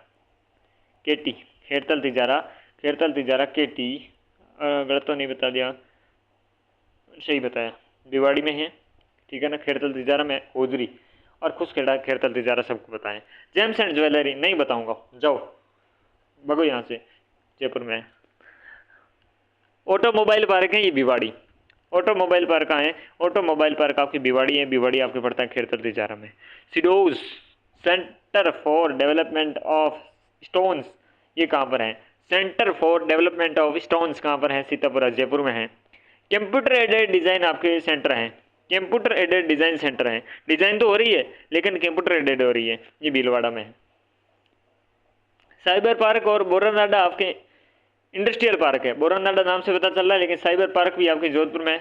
केटी, खेड़तल तिजारा, खेड़तल तिजारा केटी, गलत तो नहीं बता दिया, सही बताया, भिवाड़ी में है, ठीक है ना। खेड़तल तिजारा में होजरी, और खुशखेड़ा खेड़तल तिजारा सबको बताएं। जेम्स एंड ज्वेलरी नहीं बताऊंगा, जाओ भगो यहाँ से, जयपुर में है। ऑटोमोबाइल पार्क है ये भिवाड़ी, ऑटोमोबाइल पार्क कहाँ है, ऑटोमोबाइल पार्क आपकी भिवाड़ी है, भिवाड़ी आपके पड़ता है खेड़तल तिजारा में। CDOS centre for development of stones, ये कहाँ पर है, centre for development of stones कहाँ पर है, सीतापुरा जयपुर में है। कंप्यूटर एडेड डिज़ाइन आपके सेंटर हैं, कंप्यूटर एडेड डिज़ाइन सेंटर है, डिज़ाइन तो हो रही है लेकिन कंप्यूटर एडेड हो रही है, ये भीलवाड़ा में है। साइबर पार्क और बोरानाडा आपके इंडस्ट्रियल पार्क है, बोरानाडा नाम से पता चल रहा है, लेकिन साइबर पार्क भी आपके जोधपुर में है।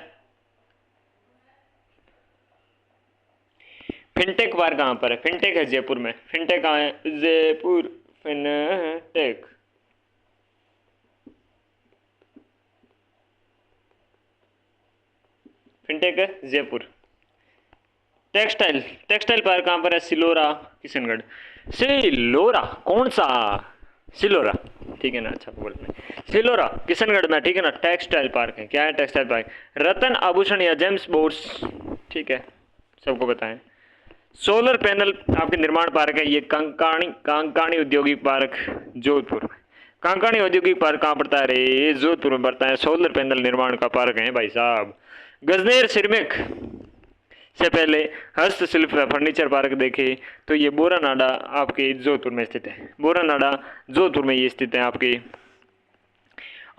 फिनटेक पार्क कहाँ पर है, फिनटेक है जयपुर में, फिनटेक कहाँ है, जयपुर फिनटेक, फिनटेक है जयपुर। टेक्सटाइल, टेक्सटाइल पार्क कहाँ पर है, सिलोरा किशनगढ़, सिलोरा कौन सा, सिलोरा, ठीक है ना, अच्छा बोल में सिलोरा किशनगढ़ में, ठीक है ना। टेक्सटाइल पार्क है, क्या है टेक्सटाइल पार्क, रतन आभूषण या जेम्स बोर्ड्स, ठीक है, सबको बताएं। सोलर पैनल आपके निर्माण पार्क है ये कांकाणी औद्योगिक पार्क जोधपुर में। कांकाणी औद्योगिक पार्क कहाँ पड़ता है, रे जोधपुर में पड़ता है, सोलर पैनल निर्माण का पार्क है भाई साहब। गजनेर सिरमिक से पहले हस्तशिल्प फर्नीचर पार्क देखे तो ये बोरानाडा आपके जोधपुर में स्थित है, बोरानाडा जोधपुर में ये स्थित है आपके।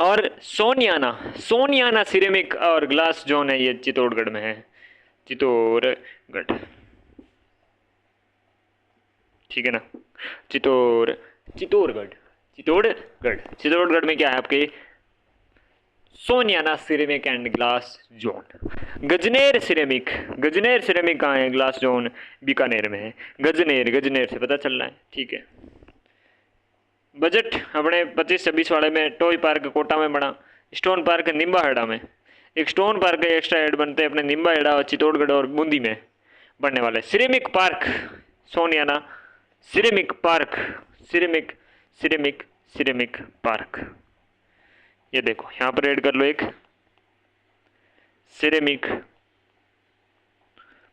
और सोनियाना, सोनियाना सिरेमिक और ग्लास जोन है ये चित्तौड़गढ़ में है, चित्तौड़गढ़, ठीक है ना, चित्तौड़गढ़, चित्तौड़गढ़, चित्तौड़गढ़ में क्या है आपके, Soniyana ceramic and glass zone. Gajner ceramic, Gajner ceramic कहाँ है, ग्लास जोन बीकानेर में है, गजनेर, गजनेर से पता चल रहा है, ठीक है। बजट अपने 25-26 वाले में टॉय पार्क कोटा में बना, स्टोन पार्क निम्बाहेड़ा में एक स्टोन पार्क एक्स्ट्रा ऐड बनते हैं अपने निम्बाहेड़ा, चित्तौड़गढ़ और बूंदी में बनने वाले। Ceramic park Soniyana, ceramic park, ceramic ceramic ceramic park, ये देखो यहाँ पर ऐड कर लो एक सिरेमिक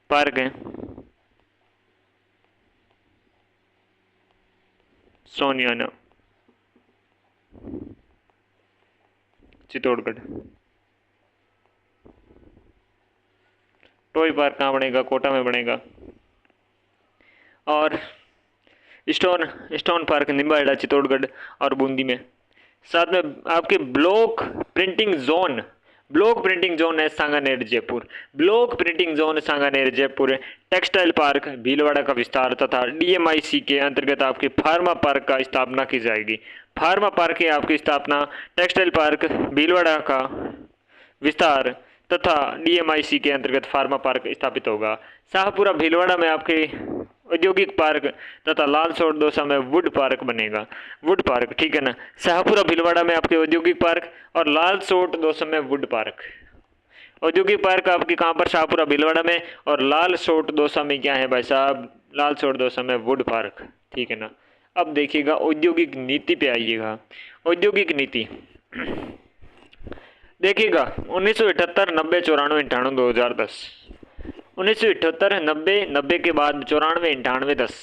पार्क है सोनियाना चित्तौड़गढ़। टॉय पार्क कहाँ बनेगा? कोटा में बनेगा। और stone stone park Nimbahera, Chittorgarh और बूंदी में। साथ में आपके block printing zone, block printing zone है Sanganer Jaipur, block printing zone Sanganer Jaipur. Textile park Bhilwara का विस्तार तथा डीएमआईसी के अंतर्गत आपके फार्मा पार्क का स्थापना की जाएगी। फार्मा पार्क की आपकी स्थापना, टेक्सटाइल पार्क भीलवाड़ा का विस्तार तथा डीएमआईसी के अंतर्गत फार्मा पार्क स्थापित होगा। शाहपुरा भीलवाड़ा में आपके औद्योगिक पार्क तथा लालसोट दौसा में वुड पार्क बनेगा, वुड पार्क, ठीक है ना। शाहपुरा भीलवाड़ा में आपके औद्योगिक पार्क और लालसोट दौसा में वुड पार्क। औद्योगिक पार्क आपकी कहाँ पर? शाहपुरा भीलवाड़ा में, और लालसोट दौसा में क्या है भाई साहब? लालसोट दौसा में वुड पार्क, ठीक है ना। अब देखिएगा औद्योगिक नीति पे आइएगा। औद्योगिक नीति देखिएगा 1978, 90, 94, 98, 2010। 1978, 90, 90 के बाद 94, 98, 10,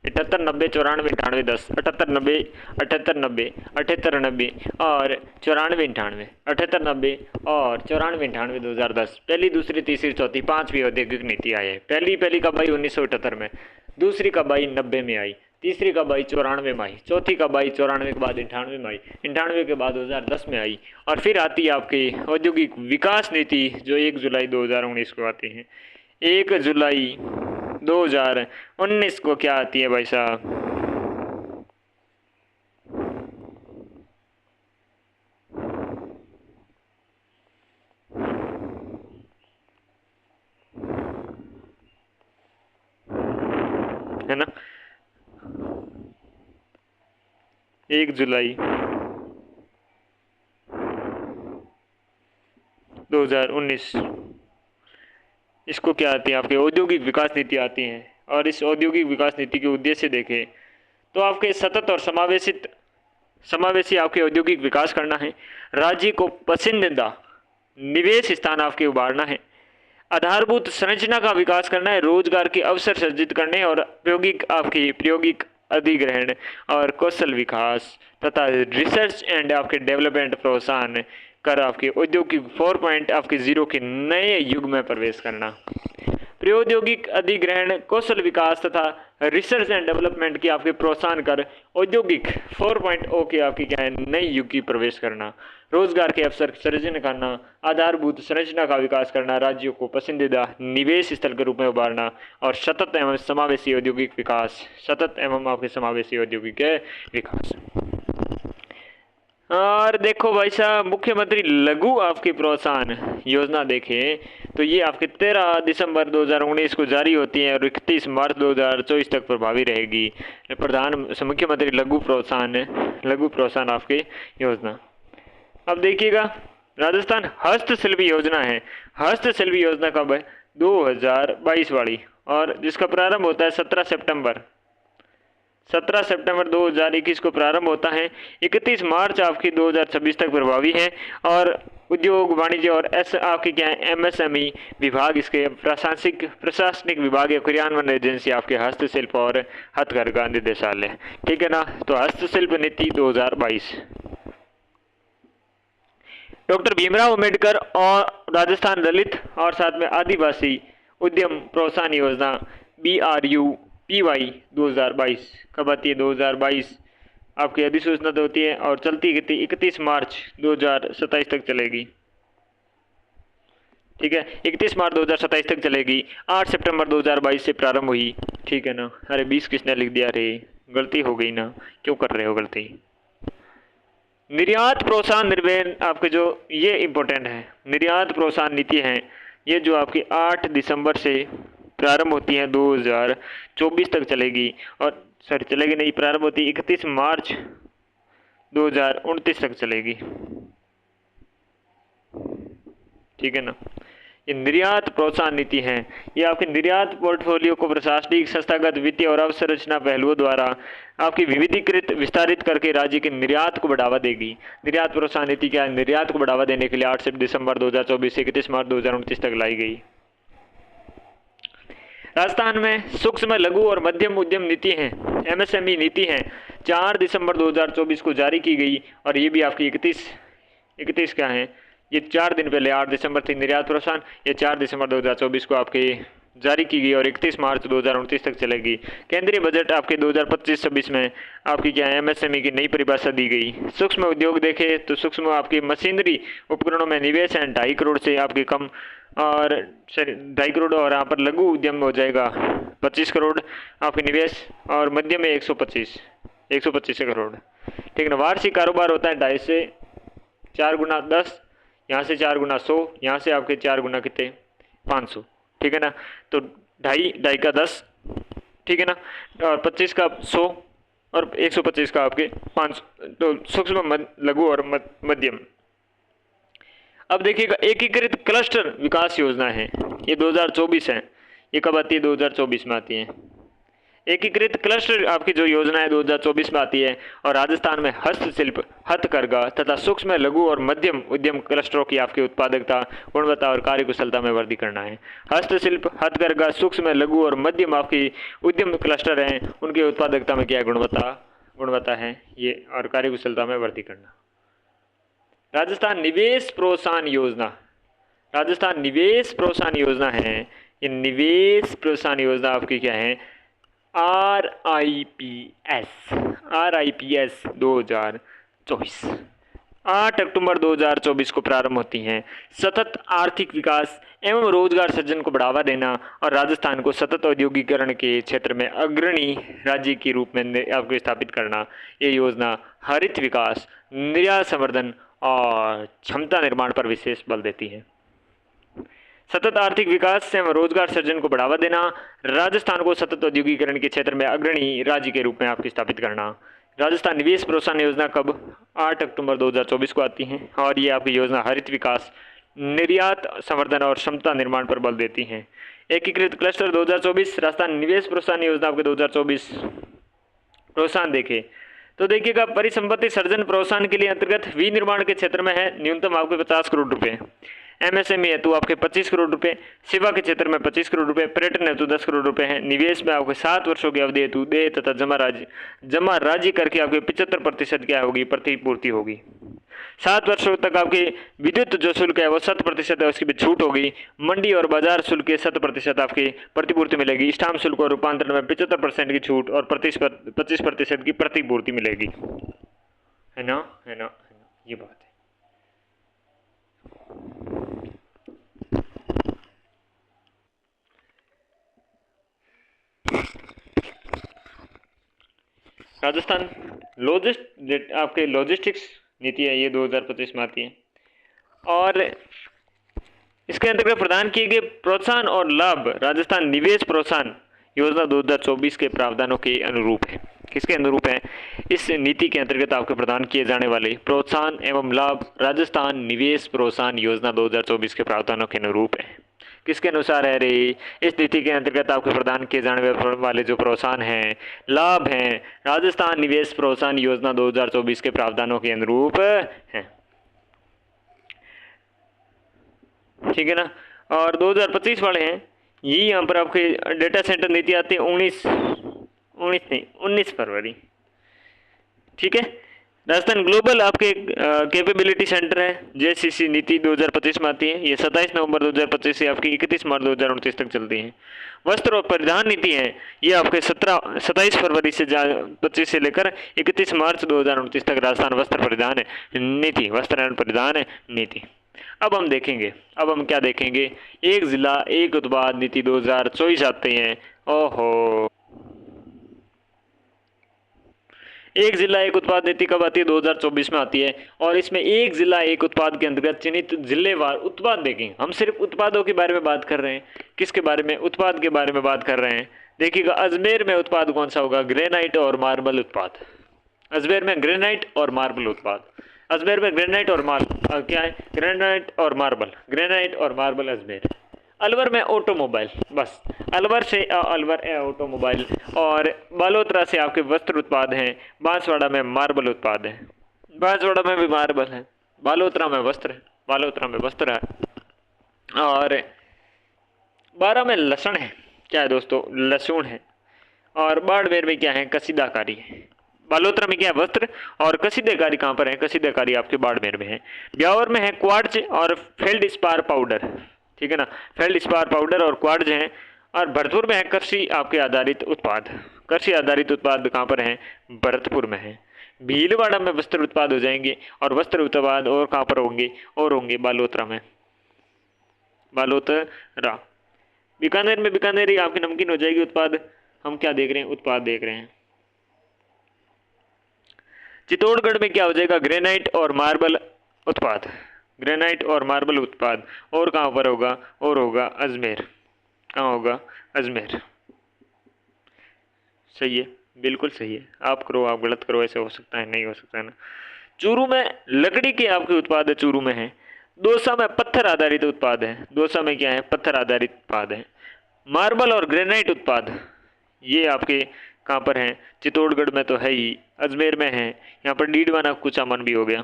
78, 90, 94, 98, 10, 78, 90, 78, 90, 78, 90 और 94, 98, 78, 90 और 94, 98, 2010। पहली, दूसरी, तीसरी, चौथी, पांचवी औद्योगिक नीति आई है। पहली कब आई? 1978 में। दूसरी कब आई? 90 में आई। तीसरी कब आई? 94 में आई। चौथी कब आई? 94 के बाद 98 में आई। 98 के बाद 2010 में आई। और फिर आती है आपकी औद्योगिक विकास नीति जो 1 जुलाई 2019 को आती है। 1 जुलाई 2019 को क्या आती है भाई साहब? है ना, 1 जुलाई 2019 इसको क्या आती है? आपके औद्योगिक विकास नीति आती है। और इस औद्योगिक विकास नीति के उद्देश्य देखें तो आपके सतत और समावेशी आपके औद्योगिक विकास करना है। राज्य को पसंदीदा निवेश स्थान आपके उभारना है। आधारभूत संरचना का विकास करना है। रोजगार के अवसर सृजित करने और प्रायोगिक अधिग्रहण और कौशल विकास तथा रिसर्च एंड आपके डेवलपमेंट प्रोत्साहन कर आपके औद्योगिक 4.0 के नए युग में प्रवेश करना। प्रौद्योगिक अधिग्रहण, कौशल विकास तथा रिसर्च एंड डेवलपमेंट की आपके प्रोत्साहन कर औद्योगिक 4.0 के आपकी क्या है? नए युग की प्रवेश करना। रोजगार के अवसर सृजन करना, आधारभूत संरचना का विकास करना, राज्यों को पसंदीदा निवेश स्थल के रूप में उभारना और सतत एवं समावेशी औद्योगिक विकास, सतत एवं आपके समावेशी औद्योगिक विकास। और देखो भाई साहब, मुख्यमंत्री लघु आपकी प्रोत्साहन योजना देखें तो ये आपके 13 दिसंबर 2019 को जारी होती है और 31 मार्च 2024 तक प्रभावी रहेगी। मुख्यमंत्री लघु प्रोत्साहन आपकी योजना। अब देखिएगा राजस्थान हस्तशिल्प योजना है। हस्तशिल्प योजना कब है? 2022 वाली, और जिसका प्रारंभ होता है 17 सितंबर 2021 को प्रारंभ होता है। 31 मार्च आपकी 2026 तक प्रभावी है। और उद्योग वाणिज्य और आपकी क्या है? MSME विभाग, इसके प्रशासनिक विभाग या क्रियान्वयन एजेंसी आपके हस्तशिल्प और हथकरघा निदेशालय, ठीक है ना। तो हस्तशिल्प नीति 2022। डॉक्टर भीमराव अंबेडकर और राजस्थान दलित और साथ में आदिवासी उद्यम प्रोत्साहन योजना BRUPY 2022 कब आती है? 2022 आपकी अधिसूचना तो होती है और चलती 31 मार्च 2027 तक चलेगी, ठीक है। 31 मार्च 2027 तक चलेगी। 8 सितंबर 2022 से प्रारंभ हुई, ठीक है ना। अरे 20 किसने लिख दिया? रे गलती हो गई ना, क्यों कर रहे हो गलती? निर्यात प्रोत्साहन निर्णय आपके जो ये इम्पोर्टेंट है, निर्यात प्रोत्साहन नीति है ये जो आपकी 8 दिसंबर से प्रारंभ होती है 2024 तक चलेगी। और चलेगी नहीं, प्रारंभ होती 31 मार्च 2029 तक चलेगी। ठीक है ना। ये निर्यात प्रोत्साहन नीति है, ये आपके निर्यात पोर्टफोलियो को प्रशासनिक, संस्थागत, वित्तीय और अवसंरचना पहलुओं द्वारा आपकी विविधीकृत विस्तारित करके राज्य के निर्यात को बढ़ावा देगी। निर्यात प्रोत्साहन नीति क्या है? निर्यात को बढ़ावा देने के लिए 8 दिसंबर 2024 से 31 मार्च 2029 तक लाई गई। राजस्थान में सूक्ष्म, लघु और मध्यम उद्यम नीति है, एमएसएमई नीति है, 4 दिसंबर 2024 को जारी की गई और ये भी आपकी 31 क्या है, ये 4 दिन पहले 8 दिसंबर थी निर्यात प्रोत्साहन, ये 4 दिसंबर 2024 को आपके जारी की गई और 31 मार्च 2029 तक चलेगी। केंद्रीय बजट आपके 2025-26 में आपकी क्या है, एमएसएमई की नई परिभाषा दी गई। सूक्ष्म उद्योग देखे तो सूक्ष्म आपकी मशीनरी उपकरणों में निवेश है 2.5 करोड़ से आपके कम और 2.5 करोड़, और यहाँ पर लघु उद्यम हो जाएगा 25 करोड़ आपके निवेश, और मध्यम में 125 करोड़। ठीक है ना। वार्षिक कारोबार होता है 2.5 से 4 गुना 10, यहाँ से 4 गुना 100, यहाँ से आपके 4 गुना कितने 500। ठीक है ना। तो 2.5 का 10, ठीक है ना, और 25 का 100 और 125 का आपके 500। तो सूक्ष्म, लघु और मध्यम। अब देखिएगा एकीकृत क्लस्टर विकास योजना है, ये 2024 है। ये कब आती है? 2024 में आती है। एकीकृत क्लस्टर आपकी जो योजना है 2024 में आती है और राजस्थान में हस्तशिल्प, हथकरघा तथा सूक्ष्म, लघु और मध्यम उद्यम क्लस्टरों की आपकी उत्पादकता, गुणवत्ता और कार्यकुशलता में वृद्धि करना है। हस्तशिल्प, हथकरघा, सूक्ष्म, लघु और मध्यम आपकी उद्यम क्लस्टर हैं, उनकी उत्पादकता में क्या है? गुणवत्ता है ये, और कार्यकुशलता में वृद्धि करना। राजस्थान निवेश प्रोत्साहन योजना, राजस्थान निवेश प्रोत्साहन योजना है। ये निवेश प्रोत्साहन योजना आपकी क्या है? RIPS 2024 8 अक्टूबर 2024 को प्रारंभ होती हैं। सतत आर्थिक विकास एवं रोजगार सृजन को बढ़ावा देना और राजस्थान को सतत औद्योगिकरण के क्षेत्र में अग्रणी राज्य के रूप में आपको स्थापित करना। ये योजना हरित विकास, निर्यात संवर्धन और क्षमता निर्माण पर विशेष बल देती है। सतत आर्थिक विकास एवं रोजगार सृजन को बढ़ावा देना, राजस्थान को सतत औद्योगिकरण के क्षेत्र में अग्रणी राज्य के रूप में आपकी स्थापित करना। राजस्थान निवेश प्रोत्साहन योजना कब? 8 अक्टूबर 2024 को आती है और ये आपकी योजना हरित विकास, निर्यात संवर्धन और क्षमता निर्माण पर बल देती हैं। एकीकृत क्लस्टर 2024, राजस्थान निवेश प्रोत्साहन योजना आपके 2024 प्रोत्साहन देखे तो देखिएगा, परिसंपत्ति सर्जन प्रोत्साहन के लिए अंतर्गत विनिर्माण के क्षेत्र में है न्यूनतम आपके 50 करोड़ रुपए। एमएसएमई हेतु आपके 25 करोड़ रुपए, सेवा के क्षेत्र में 25 करोड़ रुपए, पर्यटन हेतु 10 करोड़ रुपए हैं। निवेश में आपके 7 वर्षों की अवधि हेतु देय तथा जमा राज्य करके आपके 75% क्या होगी? प्रतिपूर्ति होगी। 7 वर्षों तक आपके विद्युत जो शुल्क है वो 100% है, उसकी भी छूट होगी। मंडी और बाजार शुल्क के 100% आपकी प्रतिपूर्ति मिलेगी। स्टाम्प शुल्क और रूपांतरण में 75% की छूट और 25% की प्रतिपूर्ति मिलेगी। है ना, ये बात है। राजस्थान आपके लॉजिस्टिक्स नीति है, ये 2025 में आती है और इसके अंतर्गत प्रदान किए गए प्रोत्साहन और लाभ राजस्थान निवेश प्रोत्साहन योजना 2024 के प्रावधानों के अनुरूप है। किसके अनुरूप है? इस नीति के अंतर्गत आपके प्रदान किए जाने वाले प्रोत्साहन एवं लाभ राजस्थान निवेश प्रोत्साहन योजना 2024 के प्रावधानों के अनुरूप है। किसके अनुसार है रे? इस नीति के अंतर्गत आपके प्रदान किए जाने वाले जो प्रोत्साहन हैं, लाभ हैं, राजस्थान निवेश प्रोत्साहन योजना 2024 के प्रावधानों के अनुरूप हैं। ठीक है ना। और 2025 वाले हैं, ये यहाँ पर आपके डेटा सेंटर नीति आती है 19 फरवरी। ठीक है। राजस्थान ग्लोबल आपके कैपेबिलिटी सेंटर है, JCC नीति 2025 में आती है। ये 27 नवंबर 2025 से आपकी 31 मार्च 2029 तक चलती है। वस्त्र और परिधान नीति है, ये आपके 27 फरवरी से 25 से लेकर 31 मार्च 2029 तक राजस्थान वस्त्र परिधान नीति, वस्त्र एवं परिधान नीति। अब हम क्या देखेंगे? एक जिला एक उत्पाद नीति 2024 आते हैं। ओहो, एक जिला एक उत्पाद नीति कब आती है? 2024 में आती है और इसमें एक जिला एक उत्पाद के अंतर्गत चिन्हित जिलेवार उत्पाद देखेंगे। हम सिर्फ उत्पादों के बारे में बात कर रहे हैं। किसके बारे में? उत्पाद के बारे में बात कर रहे हैं। देखिएगा, अजमेर में उत्पाद कौन सा होगा? ग्रेनाइट और मार्बल उत्पाद। अजमेर में ग्रेनाइट और मार्बल उत्पाद। अजमेर में ग्रेनाइट और क्या है, ग्रेनाइट और मार्बल, ग्रेनाइट और मार्बल अजमेर। अलवर में ऑटोमोबाइल, बस अलवर से अलवर है ऑटोमोबाइल। और बालोतरा से आपके वस्त्र उत्पाद हैं, बांसवाड़ा में मार्बल उत्पाद है, बांसवाड़ा में भी मार्बल है, बालोतरा में वस्त्र है, बालोतरा में वस्त्र है। और बारह में लहसुन है, क्या है दोस्तों, लहसुन है। और बाड़मेर में क्या है, कसीदाकारी है। बालोतरा में क्या है, वस्त्र। और कसीदेकारी कहाँ पर है, कसीदेकारी आपके बाड़मेर में है। ब्यावर में है क्वार्ट्ज और फेल्ड स्पार पाउडर, ठीक है ना, फेल्ड स्पार पाउडर और क्वार्ट्ज हैं। और भरतपुर में है कृषि आपके आधारित उत्पाद, कृषि आधारित उत्पाद कहाँ पर है, भरतपुर में है। भीलवाड़ा में वस्त्र उत्पाद हो जाएंगे। और वस्त्र उत्पाद और कहाँ पर होंगे, और होंगे बालोतरा में, बालोतरा। बीकानेर में बीकानेरी आपकी नमकीन हो जाएगी उत्पाद। हम क्या देख रहे हैं, उत्पाद देख रहे हैं। चित्तौड़गढ़ में क्या हो जाएगा, ग्रेनाइट और मार्बल उत्पाद, ग्रेनाइट और मार्बल उत्पाद। और कहाँ पर होगा, और होगा अजमेर, कहाँ होगा, अजमेर। सही है, बिल्कुल सही है। आप करो, आप गलत करो, ऐसे हो सकता है, नहीं हो सकता है ना। चूरू में लकड़ी के आपके उत्पाद है, चूरू में है। दौसा में पत्थर आधारित उत्पाद है, दौसा में क्या है, पत्थर आधारित उत्पाद है। मार्बल और ग्रेनाइट उत्पाद ये आपके कहाँ पर हैं, चित्तौड़गढ़ में तो है ही, अजमेर में है। यहाँ पर डीडवाना कुचामन भी हो गया।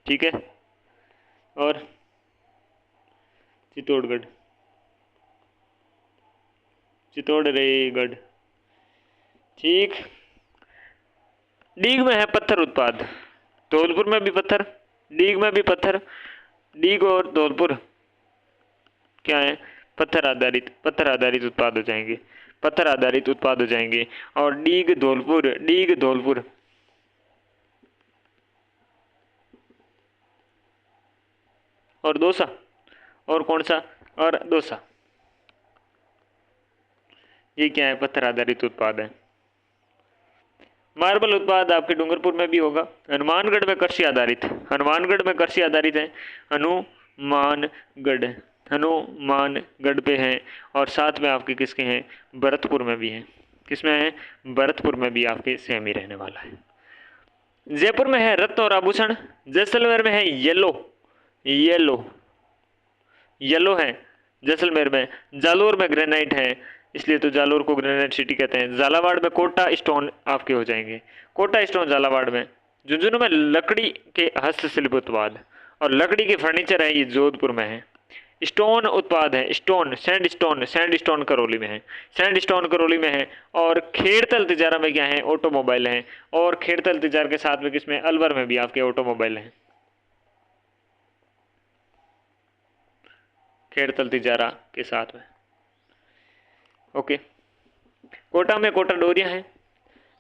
ठीक है, और चित्तौड़गढ़, चित्तौड़गढ़, ठीक। डीग में है पत्थर उत्पाद, धौलपुर में भी पत्थर, डीग में भी पत्थर। डीग और धौलपुर क्या है, पत्थर आधारित उत्पाद हो जाएंगे, पत्थर आधारित उत्पाद हो जाएंगे। और डीग धौलपुर, डीग धौलपुर, और दौसा, और कौन सा, और दौसा, ये क्या है, पत्थर आधारित उत्पाद है। मार्बल उत्पाद आपके डूंगरपुर में भी होगा। हनुमानगढ़ में कृषि आधारित, हनुमानगढ़ में कृषि आधारित है, हनुमानगढ़, हनुमानगढ़ पे हैं। और साथ में आपके किसके हैं, भरतपुर में भी हैं, किसमें है, भरतपुर में भी आपके सेम ही रहने वाला है। जयपुर में है रत्न और आभूषण, जैसलमेर में है येलो, येलो, येलो है जैसलमेर में। जालोर में ग्रेनाइट है, इसलिए तो जालोर को ग्रेनाइट सिटी कहते हैं। झालावाड़ में कोटा स्टोन आपके हो जाएंगे, कोटा स्टोन झालावाड़ में। झुंझुनू में लकड़ी के हस्तशिल्प उत्पाद और लकड़ी के फर्नीचर है, ये जोधपुर में है। स्टोन उत्पाद है, stone, sand stone, sand stone Karauli में है, सैंड स्टोन करौली में है। और खेड़तल तिजारा में क्या है, ऑटोमोबाइल है। और खेड़तल तिजार के साथ में किसमें, अलवर में भी आपके ऑटोमोबाइल है, खेड़तल तिजारा के साथ में। ओके, कोटा में कोटा डोरिया है,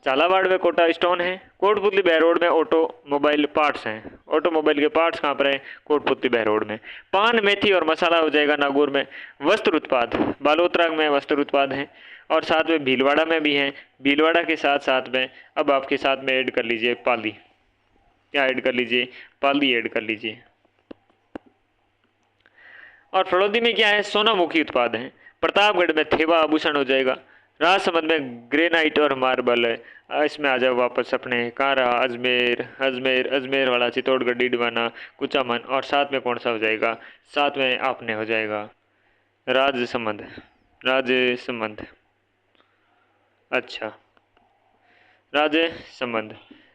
झालावाड़ में कोटा स्टोन है। कोटपुतली बहरोड में ऑटोमोबाइल पार्ट्स हैं, ऑटोमोबाइल के पार्ट्स कहाँ पर है, कोटपुतली बहरोड में। पान, मेथी और मसाला हो जाएगा नागौर में। वस्त्र उत्पाद बालोतरा में वस्त्र उत्पाद हैं। और साथ में भीलवाड़ा में भी हैं। भीलवाड़ा के साथ साथ में अब आपके साथ में ऐड कर लीजिए पाली, क्या ऐड कर लीजिए, पाली ऐड कर लीजिए। और फड़ौदी में क्या है, सोनामुखी उत्पाद हैं। प्रतापगढ़ में थेवा आभूषण हो जाएगा। राजसमंद में ग्रेनाइट और मार्बल है। इसमें आ जाओ वापस अपने, कहाँ रहा, अजमेर, अजमेर, अजमेर वाला, चित्तौड़गढ़, डीडवाना, कुचामन। और साथ में कौन सा हो जाएगा, साथ में आपने हो जाएगा राजसमंद, राजसमंद, अच्छा, राजसमंद।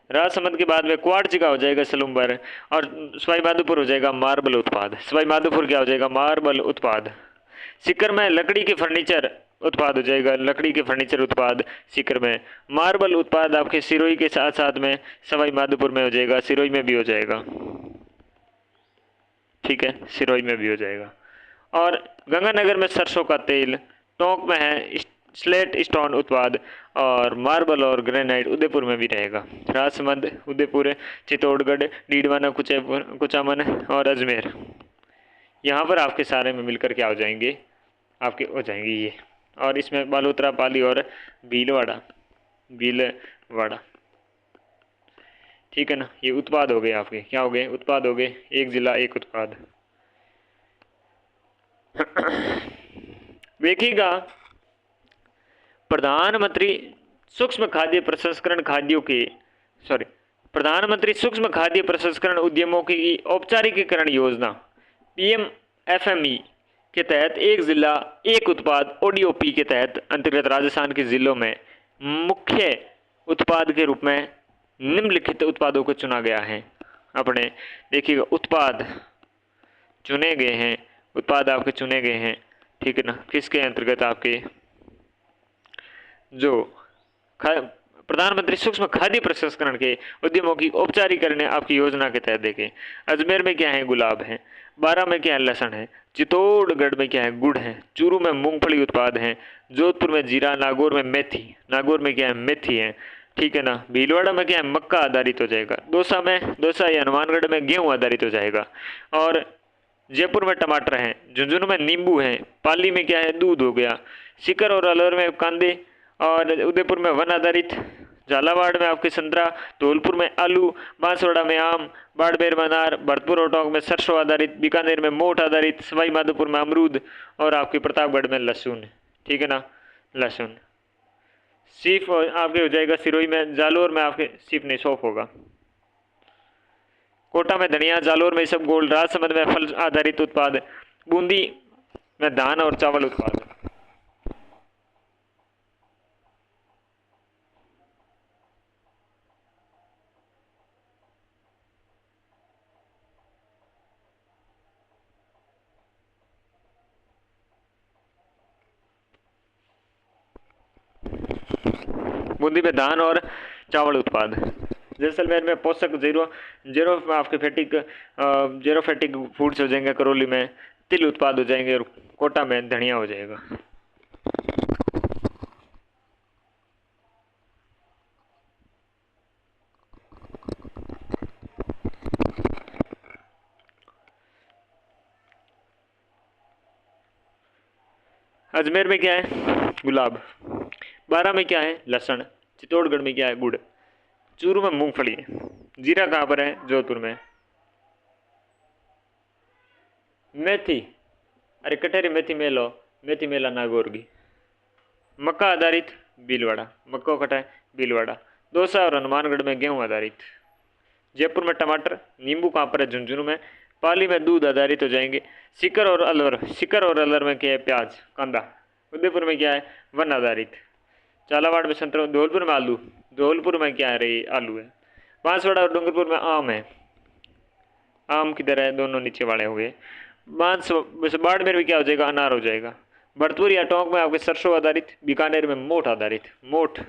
राजसमंद के बाद में क्वार्ट्ज का हो जाएगा सलूम्बर। और सवाई माधोपुर हो जाएगा मार्बल उत्पाद। सवाई माधोपुर क्या हो जाएगा, मार्बल उत्पाद। सीकर में लकड़ी के फर्नीचर उत्पाद हो जाएगा, लकड़ी के फर्नीचर उत्पाद सीकर में। मार्बल उत्पाद आपके सिरोही के साथ साथ में सवाई माधोपुर में हो जाएगा, सिरोही में भी हो जाएगा, ठीक है, सिरोही में भी हो जाएगा। और गंगानगर में सरसों का तेल। टोंक में है स्लेट स्टोन उत्पाद। और मार्बल और ग्रेनाइट उदयपुर में भी रहेगा। राजसमंद, उदयपुर, चित्तौड़गढ़, डीडवाना, कुचामन और अजमेर, यहाँ पर आपके सारे में मिलकर क्या हो जाएंगे, आपके हो जाएंगे ये। और इसमें बालोतरा, पाली और भीलवाड़ा, भीलवाड़ा, ठीक है ना। ये उत्पाद हो गए आपके, क्या हो गए, उत्पाद हो गए। एक जिला एक उत्पाद। देखिएगा, प्रधानमंत्री सूक्ष्म खाद्य प्रसंस्करण खाद्यों के सॉरी प्रधानमंत्री सूक्ष्म खाद्य प्रसंस्करण उद्यमों की औपचारिकीकरण योजना PMFME के तहत एक जिला एक उत्पाद ODOP के तहत अंतर्गत राजस्थान के जिलों में मुख्य उत्पाद के रूप में निम्नलिखित उत्पादों को चुना गया है। अपने देखिएगा, उत्पाद चुने गए हैं, उत्पाद आपके चुने गए हैं, ठीक है ना। किसके अंतर्गत? आपके जो प्रधानमंत्री सूक्ष्म खाद्य प्रसंस्करण के उद्यमों की औपचारीकरण आपकी योजना के तहत देखें। अजमेर में क्या है? गुलाब है। बारा में क्या है? लहसुन है। चित्तौड़गढ़ में क्या है? गुड़ है। चूरू में मूंगफली उत्पाद है। जोधपुर में जीरा, नागौर में मेथी, नागौर में क्या है? मेथी है, ठीक है ना। भीलवाड़ा में क्या है? मक्का आधारित हो जाएगा। दौसा या हनुमानगढ़ में गेहूँ आधारित हो जाएगा। और जयपुर में टमाटर हैं। झुंझुनू में नींबू है। पाली में क्या है? दूध हो गया। सीकर और अलवर में कांदे, और उदयपुर में वन आधारित। झालावाड़ में आपके संतरा, धौलपुर में आलू, बांसवाड़ा में आम, बाड़मेर में अनार, भरतपुर और टोंक में सरसों आधारित, बीकानेर में मोठ आधारित, सवाई माधोपुर में अमरूद, और आपके प्रतापगढ़ में लहसुन, ठीक है ना, लहसुन। सीफ आपके हो जाएगा सिरोही में। जालोर में आपके सीफ नहीं, सौंफ होगा। कोटा में धनिया, जालोर में सब गोल्ड, राजसमंद में फल आधारित उत्पाद, बूंदी में धान और चावल उत्पाद। बूंदी में धान और चावल उत्पाद। जैसलमेर में पोषक जीरो जीरो आपके फैटिक जीरो फैटिक फूड्स हो जाएंगे। करौली में तिल उत्पाद हो जाएंगे, और कोटा में धनिया हो जाएगा। अजमेर में क्या है? गुलाब। बारा में क्या है? लहसुन। चित्तौड़गढ़ में क्या है? गुड़। चूरू में मूंगफली है। जीरा कहाँ पर है? जोधपुर में। मेथी, अरे कटेरी मेथी मेलो, मेथी मेला नागौर की। मक्का आधारित भीलवाड़ा, मक्का कटा है भीलवाड़ा। दौसा और हनुमानगढ़ में गेहूं आधारित। जयपुर में टमाटर, नींबू कहाँ पर है? झुंझुनू में। पाली में दूध आधारित हो जाएंगे। सीकर और अलवर में क्या है? प्याज, कांदा। उदयपुर में क्या है? वन आधारित। झालावाड़ में संतरा, धौलपुर में आलू, धौलपुर में क्या है? रे आलू है। बांसवाड़ा और डूंगरपुर में आम है। आम किधर है? दोनों नीचे वाले हो गए। बाड़मेर में क्या हो जाएगा? अनार हो जाएगा। भरतपुर या टोंक में आपके सरसों आधारित। बीकानेर में मोठ आधारित, मोठ,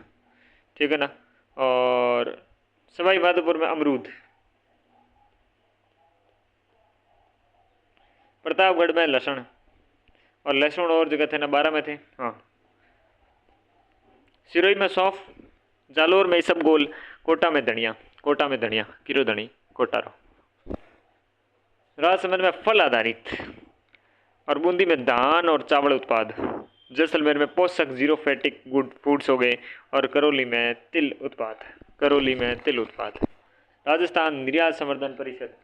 ठीक है ना। और सवाई माधोपुर में अमरूद। प्रतापगढ़ में लहसुन, और लहसुन और जगह थे ना, 12 में थे, हाँ। सिरोही में सौंफ। जालोर में सब गोल। कोटा में धनिया किलो धनी कोटारो। राजसमंद में फल आधारित, और बूंदी में धान और चावल उत्पाद। जैसलमेर में पोषक जीरो फैटिक गुड फूड्स हो गए, और करौली में तिल उत्पाद। राजस्थान निर्यात संवर्धन परिषद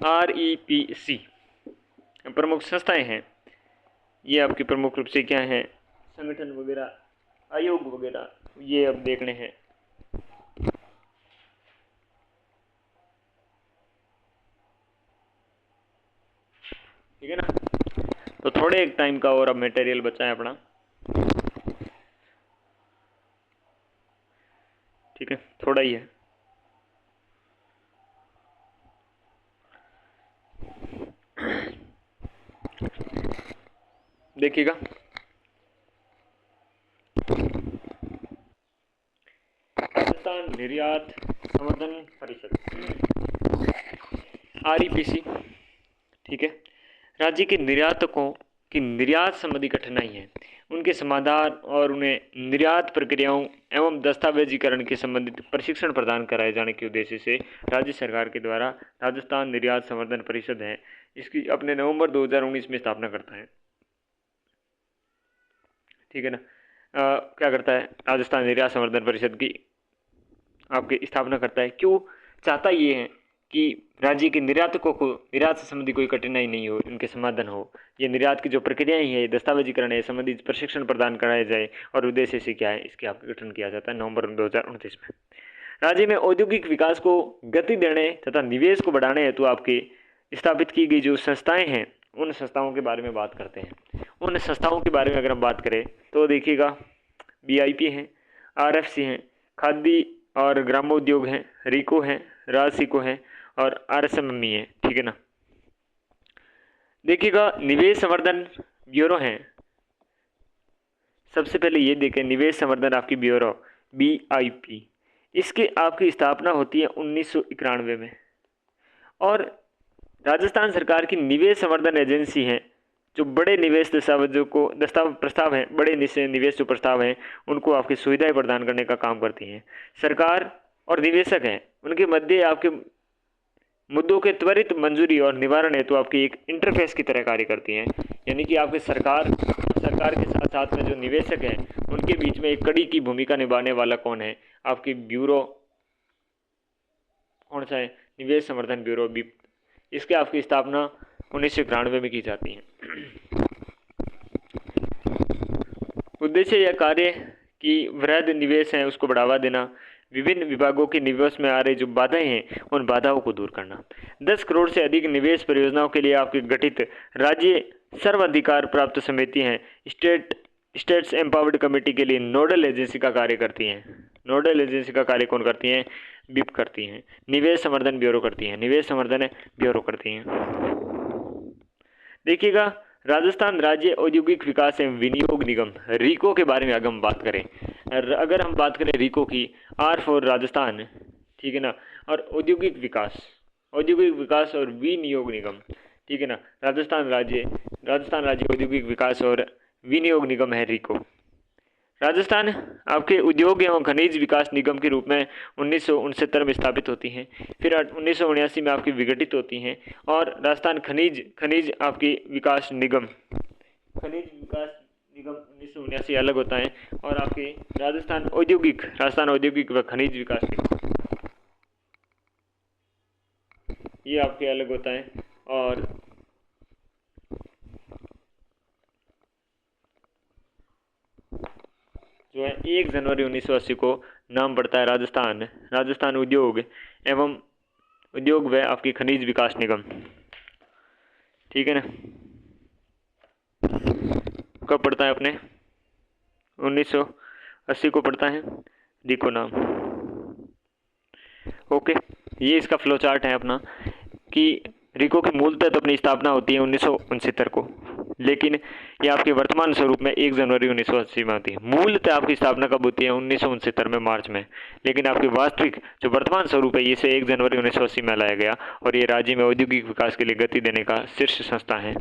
REPC प्रमुख संस्थाएं हैं। ये आपकी प्रमुख रूप से क्या है? संगठन वगैरह, आयोग वगैरह, ये अब देखने हैं। ठीक है ना। तो थोड़े एक टाइम का और अब मटेरियल बचा है अपना, ठीक है, थोड़ा ही है। देखिएगा, राजस्थान निर्यात संवर्धन परिषद REPC, ठीक है। राज्य के निर्यातकों की निर्यात संबंधी कठिनाई है, उनके समाधान और उन्हें निर्यात प्रक्रियाओं एवं दस्तावेजीकरण के संबंधित प्रशिक्षण प्रदान कराए जाने के उद्देश्य से राज्य सरकार के द्वारा राजस्थान निर्यात संवर्धन परिषद है, इसकी अपने नवंबर 2019 में स्थापना करता है। ठीक है ना। क्या करता है? राजस्थान निर्यात संवर्धन परिषद की आपकी स्थापना करता है। क्यों चाहता ये है कि राज्य के निर्यातकों को निर्यात से संबंधी कोई कठिनाई नहीं हो, इनके समाधान हो। ये निर्यात की जो प्रक्रियाएं है, दस्तावेजीकरण है, संबंधित प्रशिक्षण प्रदान कराया जाए और उद्देश्य से क्या है, इसके आपका गठन किया जाता है नवंबर 2029 में। राज्य में औद्योगिक विकास को गति देने तथा निवेश को बढ़ाने हेतु आपके स्थापित की गई जो संस्थाएं हैं, उन संस्थाओं के बारे में बात करते हैं। उन संस्थाओं के बारे में अगर हम बात करें तो देखिएगा, बीआईपी हैं, आरएफसी हैं, खादी और ग्रामोद्योग हैं, रिको हैं, राजसिको हैं और आरएसएमई है। ठीक है ना। देखिएगा, निवेश संवर्धन ब्यूरो हैं। सबसे पहले ये देखें, निवेश संवर्धन आपकी ब्यूरो बीआईपी, इसकी आपकी स्थापना होती है 1991 में। और राजस्थान सरकार की निवेश संवर्धन एजेंसी है, जो बड़े निवेश प्रस्ताव हैं, बड़े निवेश जो प्रस्ताव हैं, उनको आपकी सुविधाएं प्रदान करने का काम करती हैं। सरकार और निवेशक हैं, उनके मध्य आपके मुद्दों के त्वरित मंजूरी और निवारण हेतु आपकी एक इंटरफेस की तरह कार्य करती हैं। यानी कि आपके सरकार के साथ साथ में जो निवेशक हैं, उनके बीच में एक कड़ी की भूमिका निभाने वाला कौन है, आपकी ब्यूरो कौन सा है, निवेश संवर्धन ब्यूरो बीप। इसके आपकी स्थापना 1991 में की जाती है। उद्देश्य या कार्य की वृहद निवेश है उसको बढ़ावा देना, विभिन्न विभागों के निवेश में आ रही जो बाधाएं हैं, उन बाधाओं को दूर करना। 10 करोड़ से अधिक निवेश परियोजनाओं के लिए आपके गठित राज्य सर्वाधिकार प्राप्त समिति हैं, स्टेट्स एम्पावर्ड कमेटी के लिए नोडल एजेंसी का कार्य करती हैं। नोडल एजेंसी का कार्य कौन करती हैं, बिप करती हैं। निवेश संवर्धन ब्यूरो करती हैं, निवेश संवर्धन ब्यूरो करती हैं। देखिएगा, राजस्थान राज्य औद्योगिक विकास एवं विनियोग निगम रिको के बारे में अगर हम बात करें, रिको की, आर फॉर राजस्थान, ठीक है ना, और औद्योगिक विकास और विनियोग निगम, ठीक है ना, राजस्थान राज्य औद्योगिक विकास और विनियोग निगम है रिको। राजस्थान आपके उद्योग एवं खनिज विकास निगम के रूप में 1969 में स्थापित होती हैं, फिर 1979 में आपकी विघटित होती हैं, और राजस्थान खनिज आपकी विकास निगम 1979 अलग होता है, और आपके राजस्थान औद्योगिक व खनिज विकास निगम ये आपके अलग होता है। और जो है 1 जनवरी 1980 को नाम पड़ता है राजस्थान उद्योग व आपकी खनिज विकास निगम। ठीक है ना। कब पड़ता है अपने 1980 को पड़ता है रिको नाम। ओके, ये इसका फ्लो चार्ट है अपना कि रिको की मूलतः तो अपनी स्थापना होती है 1969 को, लेकिन ये आपके वर्तमान स्वरूप में 1 जनवरी 1980 में होती है। मूलतः आपकी स्थापना कब होती है 1969 में मार्च में, लेकिन आपकी वास्तविक जो वर्तमान स्वरूप है इसे 1 जनवरी 1980 में लाया गया, और ये राज्य में औद्योगिक विकास के लिए गति देने का शीर्ष संस्था है।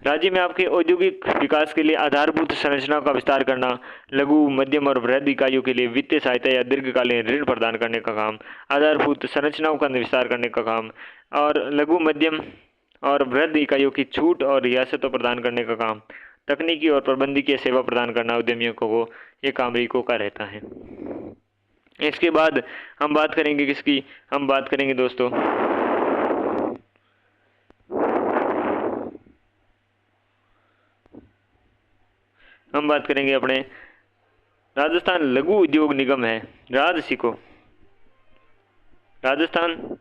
राज्य में आपके औद्योगिक विकास के लिए आधारभूत संरचनाओं का विस्तार करना, लघु मध्यम और वृहद इकाइयों के लिए वित्तीय सहायता या दीर्घकालीन ऋण प्रदान करने का काम, आधारभूत संरचनाओं का विस्तार करने का काम, और लघु मध्यम और वृहद इकाइयों की छूट और रियासतों प्रदान करने का काम, तकनीकी और प्रबंधकीय सेवा प्रदान करना उद्यमियों को, ये काम रिको का रहता है। इसके बाद हम बात करेंगे किसकी, हम बात करेंगे दोस्तों हम बात करेंगे अपने राजस्थान लघु उद्योग निगम है राजसिको, राजस्थान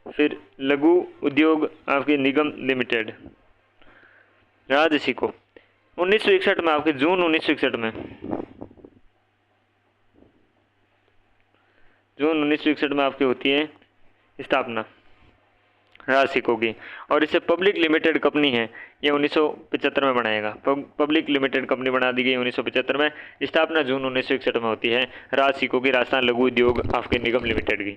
फिर लघु उद्योग आपके निगम लिमिटेड राजसिको 1961 में आपके जून 1961 में आपकी होती है स्थापना राजसिको की, और इसे पब्लिक लिमिटेड कंपनी है, ये 1975 में बनाएगा। पब्लिक लिमिटेड कंपनी बना दी गई 1975 में, स्थापना जून 1961 में होती है राजसिको की, राजस्थान लघु उद्योग आपके निगम लिमिटेड की।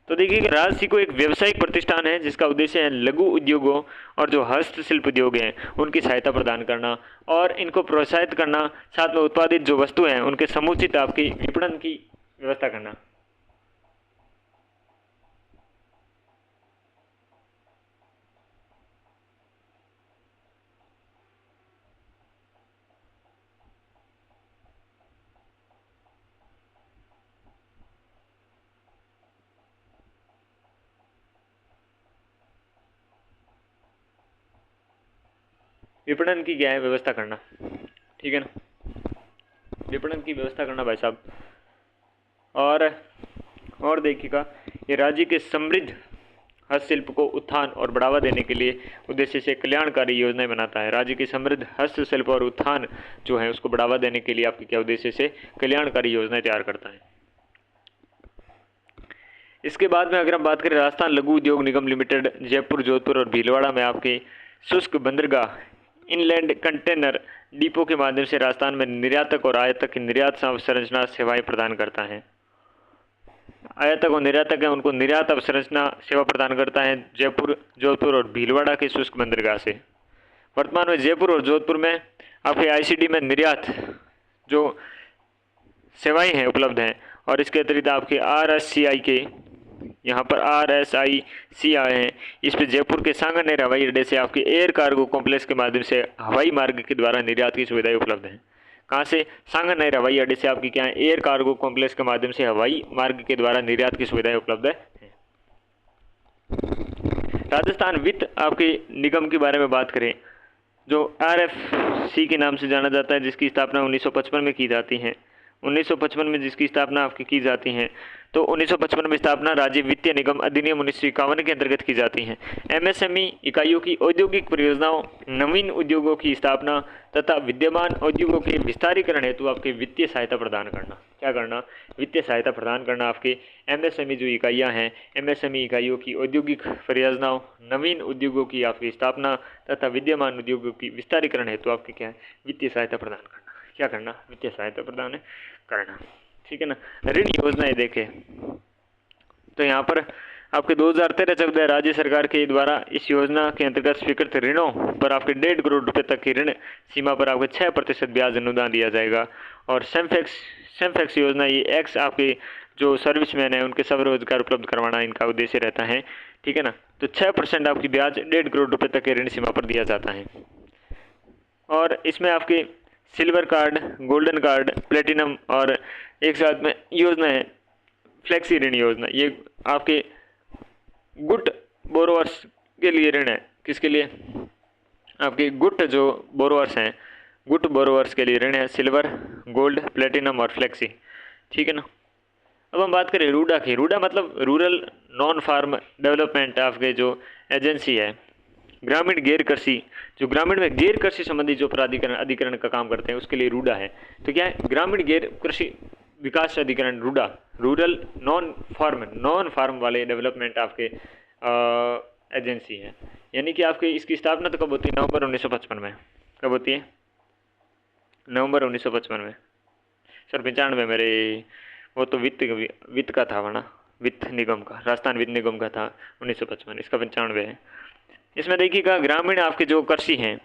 तो देखिए कि राजसिको एक व्यावसायिक प्रतिष्ठान है जिसका उद्देश्य है लघु उद्योगों और जो हस्तशिल्प उद्योग हैं उनकी सहायता प्रदान करना और इनको प्रोत्साहित करना, साथ में उत्पादित जो वस्तु हैं उनके समुचित आपकी विपणन की व्यवस्था करना। विपणन की क्या है व्यवस्था करना, ठीक है ना, विपणन की व्यवस्था करना भाई साहब। और देखिएगा, ये राज्य के समृद्ध हस्तशिल्प को उत्थान और बढ़ावा देने के लिए उद्देश्य से कल्याणकारी योजनाएं बनाता है। राज्य की समृद्ध हस्तशिल्प और उत्थान जो है उसको बढ़ावा देने के लिए आपके क्या उद्देश्य से कल्याणकारी योजनाएं तैयार करता है। इसके बाद में अगर हम बात करें राजस्थान लघु उद्योग निगम लिमिटेड जयपुर, जोधपुर और भीलवाड़ा में आपके शुष्क बंदरगाह इनलैंड कंटेनर डिपो के माध्यम से राजस्थान में निर्यातक और आयातक की निर्यात अवसंरचना सेवाएं प्रदान करता है। आयातक और निर्यातक है उनको निर्यात अवसंरचना सेवा प्रदान करता है जयपुर, जोधपुर और भीलवाड़ा के शुष्क बंदरगाह से। वर्तमान में जयपुर और जोधपुर में आपके आईसीडी में निर्यात जो सेवाएं हैं उपलब्ध हैं, और इसके अतिरिक्त आपके RSCI के यहाँ पर RSICI हैं। इस पर जयपुर के सांगनेर हवाई अड्डे से आपके एयर कार्गो कॉम्प्लेक्स के माध्यम से हवाई मार्ग के द्वारा निर्यात की सुविधाएं उपलब्ध हैं। कहाँ से? सांगनेर हवाई अड्डे से आपकी क्या है, एयर कार्गो कॉम्प्लेक्स के माध्यम से हवाई मार्ग के द्वारा निर्यात की सुविधाएं उपलब्ध है। राजस्थान वित्त आपके निगम के बारे में बात करें, जो RFC के नाम से जाना जाता है, जिसकी स्थापना 1955 में की जाती है। 1955 में जिसकी स्थापना आपकी की जाती है, तो 1955 में स्थापना राज्य वित्तीय निगम अधिनियम 1951 के अंतर्गत की जाती है। MSME इकाइयों की औद्योगिक परियोजनाओं, नवीन उद्योगों की स्थापना तथा विद्यमान उद्योगों के विस्तारीकरण हेतु आपके वित्तीय सहायता प्रदान करना। क्या करना? वित्तीय सहायता प्रदान करना। आपके MSME जो इकाइयाँ हैं, MSME इकाइयों की औद्योगिक परियोजनाओं, नवीन उद्योगों की आपकी स्थापना तथा विद्यमान उद्योगों की विस्तारीकरण हेतु आपकी क्या है, वित्तीय सहायता प्रदान करना। क्या करना? वित्तीय सहायता प्रदान करना, ठीक है ना। ऋण योजनाएं देखें तो यहाँ पर आपके 2013-14 राज्य सरकार के द्वारा इस योजना के अंतर्गत स्वीकृत ऋणों पर आपके 1.5 करोड़ रुपए तक की ऋण सीमा पर आपको 6% ब्याज अनुदान दिया जाएगा। और सेमफेक्स योजना, ये एक्स आपके जो सर्विसमैन है उनके स्वरोजगार उपलब्ध करवाना इनका उद्देश्य रहता है, ठीक है ना। तो 6% आपकी ब्याज 1.5 करोड़ रुपए तक के ऋण सीमा पर दिया जाता है। और इसमें आपके silver card, golden card, platinum और एक साथ में योजना है फ्लेक्सी ऋण योजना। ये आपके गुट बोरोवर्स के लिए ऋण है। किसके लिए? आपके गुट जो बोरोवर्स हैं, गुट बोरोवर्स के लिए ऋण है, सिल्वर, गोल्ड, प्लेटिनम और फ्लेक्सी, ठीक है ना। अब हम बात करें रूडा की। रूडा मतलब रूरल नॉन फार्म डेवलपमेंट आपके जो एजेंसी है, ग्रामीण गैर कृषि, जो ग्रामीण में गैर कृषि संबंधी जो प्राधिकरण अधिकरण का काम करते हैं उसके लिए रूडा है। तो क्या है? ग्रामीण गैर कृषि विकास अधिकरण रूडा, रूरल नॉन फार्म वाले डेवलपमेंट आपके एजेंसी है। यानी कि आपके इसकी स्थापना तो कब होती है? नवंबर 1955 में। कब होती है? नवंबर 1955 में। सर 95 मेरे, वो तो वित्त का था वरना, वित्त निगम का, राजस्थान वित्त निगम का था 1955, इसका 95 है। इसमें देखिएगा ग्रामीण आपके जो कृषि हैं,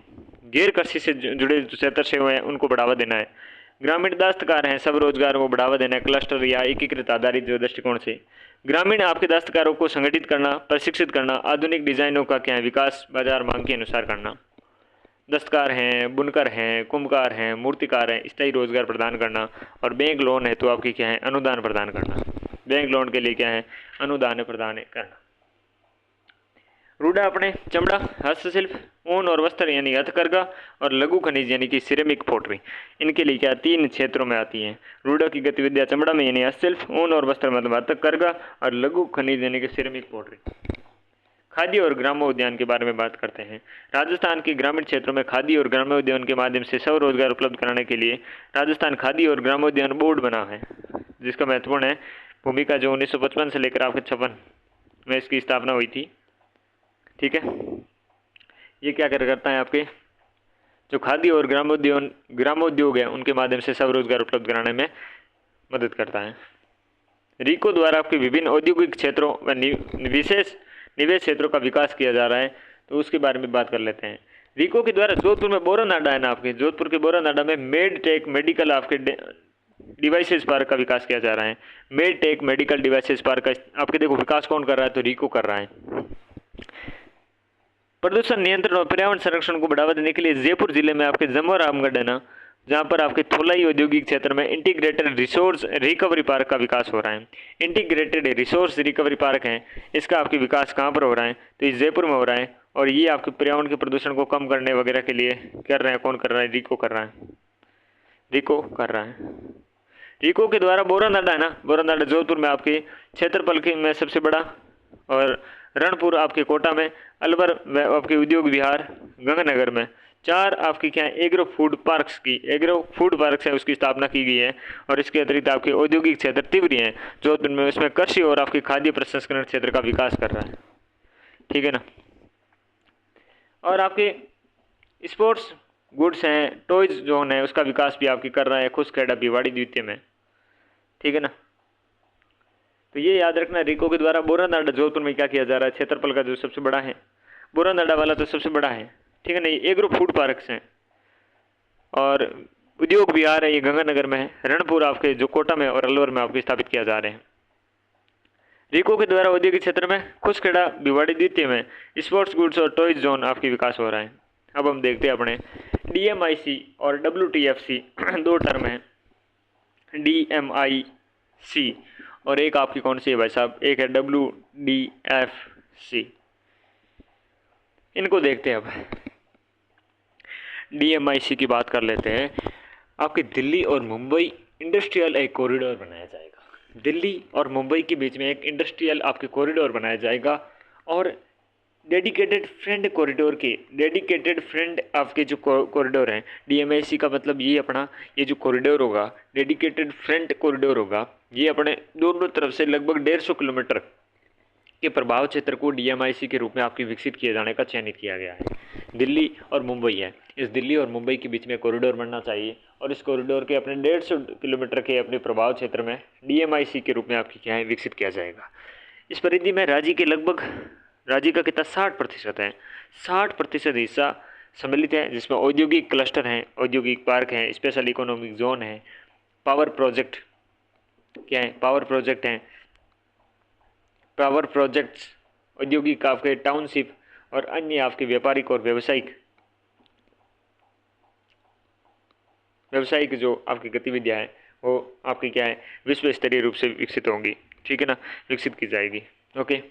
गैर कृषि से जुड़े जो क्षेत्र से हुए हैं उनको बढ़ावा देना है। ग्रामीण दस्तकार हैं, सब रोजगार को बढ़ावा देना है। क्लस्टर या एकीकृत आधारित जो दृष्टिकोण से ग्रामीण आपके दस्तकारों को संगठित करना, प्रशिक्षित करना, आधुनिक डिजाइनों का क्या है विकास बाजार मांग के अनुसार करना। दस्तकार हैं, बुनकर हैं, कुंभकार हैं, मूर्तिकार हैं, स्थायी रोजगार प्रदान करना। और बैंक लोन है तो आपकी क्या है, अनुदान प्रदान करना। बैंक लोन के लिए क्या है, अनुदान प्रदान करना। रूडा अपने चमड़ा, हस्तशिल्प, ऊन और वस्त्र यानी हथकरघा और लघु खनिज यानी कि सिरेमिक पोट्री, इनके लिए क्या 3 क्षेत्रों में आती हैं। रूडा की गतिविधियां चमड़ा में यानी हस्तशिल्प, ऊन और वस्त्र मतलब हथकरघा और लघु खनिज यानी कि सिरेमिक पोट्री। खादी और ग्रामोद्यान के बारे में बात करते हैं। राजस्थान के ग्रामीण क्षेत्रों में खादी और ग्रामोद्यान के माध्यम से स्वरोजगार उपलब्ध कराने के लिए राजस्थान खादी और ग्रामोद्यान बोर्ड बना है, जिसका महत्वपूर्ण है भूमिका, जो 1955 से लेकर आपके 56 में इसकी स्थापना हुई थी, ठीक है। ये क्या करता है, आपके जो खादी और ग्रामोद्योग है उनके माध्यम से स्वरोजगार उपलब्ध कराने में मदद करता है। रीको द्वारा आपके विभिन्न औद्योगिक क्षेत्रों व विशेष निवेश क्षेत्रों का विकास किया जा रहा है, तो उसके बारे में बात कर लेते हैं। रीको के द्वारा जोधपुर में बोरानाडा है ना, आपके जोधपुर के बोरानाडा में मेड टेक मेडिकल आपके डिवाइसेस पार्क का विकास किया जा रहा है। Med tech medical devices park का आपके देखो विकास कौन कर रहा है, तो रीको कर रहा है। प्रदूषण नियंत्रण और पर्यावरण संरक्षण को बढ़ावा देने के लिए जयपुर जिले में आपके जमो रामगढ़ है ना, जहाँ पर आपके थोलाई औद्योगिक क्षेत्र में इंटीग्रेटेड रिसोर्स रिकवरी पार्क का विकास हो रहा है। इंटीग्रेटेड रिसोर्स रिकवरी पार्क है, इसका आपके विकास कहाँ पर हो रहा है, तो इस जयपुर में हो रहा है। और ये आपके पर्यावरण के प्रदूषण को कम करने वगैरह के लिए कर रहे हैं। कौन कर रहा है? रिको कर रहा है, रिको कर रहा है। रिको के द्वारा बोरनाडा है ना, बोरनाडा जोधपुर में आपके क्षेत्रफल के में सबसे बड़ा, और रणपुर आपके कोटा में, अलवर आपके उद्योग विहार गंगानगर में 4 आपकी क्या है एग्रो फूड पार्क्स की, एग्रो फूड पार्क्स है उसकी स्थापना की गई है। और इसके अतिरिक्त आपके औद्योगिक क्षेत्र तीव्र हैं जोधपुर में, उसमें कृषि और आपके खाद्य प्रसंस्करण क्षेत्र का विकास कर रहा है। ठीक है ना। और आपके स्पोर्ट्स गुड्स हैं, टॉयज जोन है, उसका विकास भी आपकी कर रहा है खुसखेड़ा भिवाड़ी द्वितीय में। ठीक है ना। तो ये याद रखना, रिको के द्वारा बोरनाडा जोधपुर में क्या किया जा रहा है, क्षेत्रफल का जो सबसे बड़ा है, बोरनाडा वाला तो सबसे बड़ा है। ठीक है ना। ये एग्रो फूड पार्क्स हैं और उद्योग विहार है, ये गंगानगर में है, रणपुर आपके जो कोटा में और अलवर में आपके स्थापित किया जा रहे हैं। रिको के द्वारा औद्योगिक क्षेत्र में खुसखेड़ा भिवाड़ी द्वितीय में स्पोर्ट्स गुड्स और टॉयज जोन आपकी विकास हो रहा है। अब हम देखते हैं अपने DMIC और WTFC दो टर्म है। DMIC और एक आपकी कौन सी है भाई साहब, एक है WDFC। इनको देखते हैं। अब DMIC की बात कर लेते हैं। आपकी दिल्ली और मुंबई इंडस्ट्रियल एक कॉरिडोर बनाया जाएगा। दिल्ली और मुंबई के बीच में एक इंडस्ट्रियल आपके कॉरिडोर बनाया जाएगा और डेडिकेटेड फ्रंट कॉरिडोर के, डेडिकेटेड फ्रंट आपके जो कॉरिडोर हैं, DMIC का मतलब ये अपना ये जो कॉरिडोर होगा डेडिकेटेड फ्रंट कॉरिडोर होगा, ये अपने दोनों तरफ से लगभग 150 किलोमीटर के प्रभाव क्षेत्र को DMIC के रूप में आपकी विकसित किए जाने का चयनित किया गया है। दिल्ली और मुंबई है, इस दिल्ली और मुंबई के बीच में कॉरिडोर बनना चाहिए और इस कॉरिडोर के अपने 150 किलोमीटर के अपने प्रभाव क्षेत्र में DMIC के रूप में आपकी क्या है विकसित किया जाएगा। इस परिधि में राज्य के लगभग, राज्य का कितना 60% है, 60% हिस्सा सम्मिलित है, जिसमें औद्योगिक क्लस्टर हैं, औद्योगिक पार्क हैं, स्पेशल इकोनॉमिक जोन है, पावर प्रोजेक्ट क्या है, पावर प्रोजेक्ट हैं, पावर प्रोजेक्ट्स, औद्योगिक आपके टाउनशिप और अन्य आपके व्यापारिक और व्यावसायिक जो आपकी गतिविधियां हैं वो आपकी क्या है विश्व स्तरीय रूप से विकसित होंगी। ठीक है ना, विकसित की जाएगी। ओके,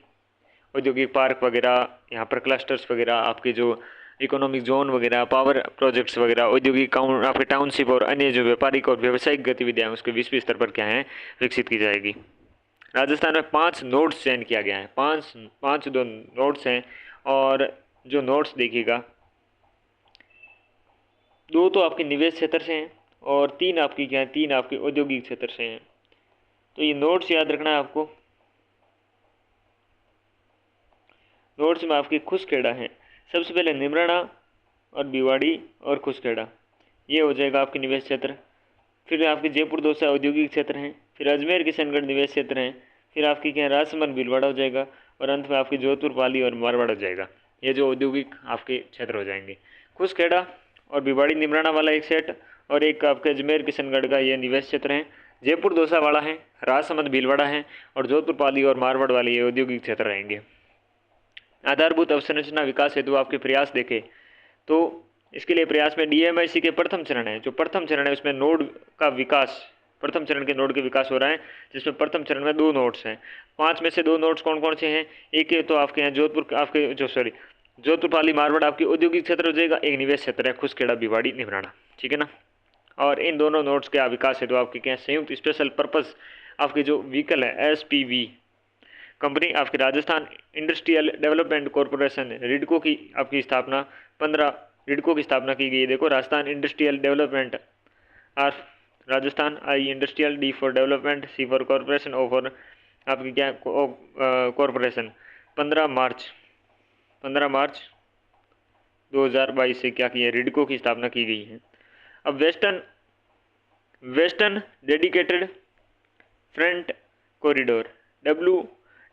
औद्योगिक पार्क वगैरह, यहाँ पर क्लस्टर्स वगैरह, आपके जो इकोनॉमिक जोन वगैरह, पावर प्रोजेक्ट्स वगैरह, औद्योगिक आपके टाउनशिप और अन्य जो व्यापारिक और व्यावसायिक गतिविधियाँ हैं उसके विश्व स्तर पर क्या है विकसित की जाएगी। राजस्थान में 5 नोड्स चयन किया गया है, पाँच दो नोड्स हैं और जो नोड्स देखिएगा 2 तो आपके निवेश क्षेत्र से हैं और 3 आपकी क्या है, 3 आपके औद्योगिक क्षेत्र से हैं। तो ये नोड्स याद रखना है आपको। नोड्स में आपकी खुसखेड़ा है, सबसे पहले निमराना और भिवाड़ी और खुसखेड़ा, ये हो जाएगा आपके निवेश क्षेत्र। फिर आपके जयपुर दौसा औद्योगिक क्षेत्र हैं, फिर अजमेर किशनगढ़ निवेश क्षेत्र हैं, फिर आपकी क्या राजसमंद भीलवाड़ा हो जाएगा और अंत में आपके जोधपुर पाली और मारवाड़ हो जाएगा। ये जो औद्योगिक आपके क्षेत्र हो जाएंगे, खुसखेड़ा और भिवाड़ी निमराना वाला एक सेट और एक आपके अजमेर किशनगढ़ का ये निवेश क्षेत्र हैं, जयपुर दौसा वाला है, राजसमंद भीलवाड़ा है और जोधपुर पाली और मारवाड़ वाले ये औद्योगिक क्षेत्र रहेंगे। आधारभूत अवसंरचना विकास हेतु आपके प्रयास देखें तो इसके लिए प्रयास में DMIC के प्रथम चरण है, जो प्रथम चरण है उसमें नोड का विकास, प्रथम चरण के नोड के विकास हो रहा है, जिसमें प्रथम चरण में 2 नोड्स हैं। 5 में से 2 नोड्स कौन कौन से हैं, एक तो आपके हैं जोधपुर आपके जोधपुर पाली मारवाड़ आपकी औद्योगिक क्षेत्र हो जाएगा, एक निवेश क्षेत्र है खुसखेड़ा भिवाड़ी निमराना। ठीक है ना। और इन दोनों नोड्स के विकास हेतु आपके क्या संयुक्त स्पेशल पर्पस आपके जो व्हीकल है SPV कंपनी आपकी राजस्थान इंडस्ट्रियल डेवलपमेंट कॉरपोरेशन रिडको की आपकी स्थापना 15 रिडको की स्थापना की गई है। देखो, Rajasthan industrial development, R Rajasthan, I industrial, D for development, C for corporation, O for आपकी क्या कॉरपोरेशन। 15 मार्च 2022 से क्या की है रिडको की स्थापना की गई है। अब western dedicated front corridor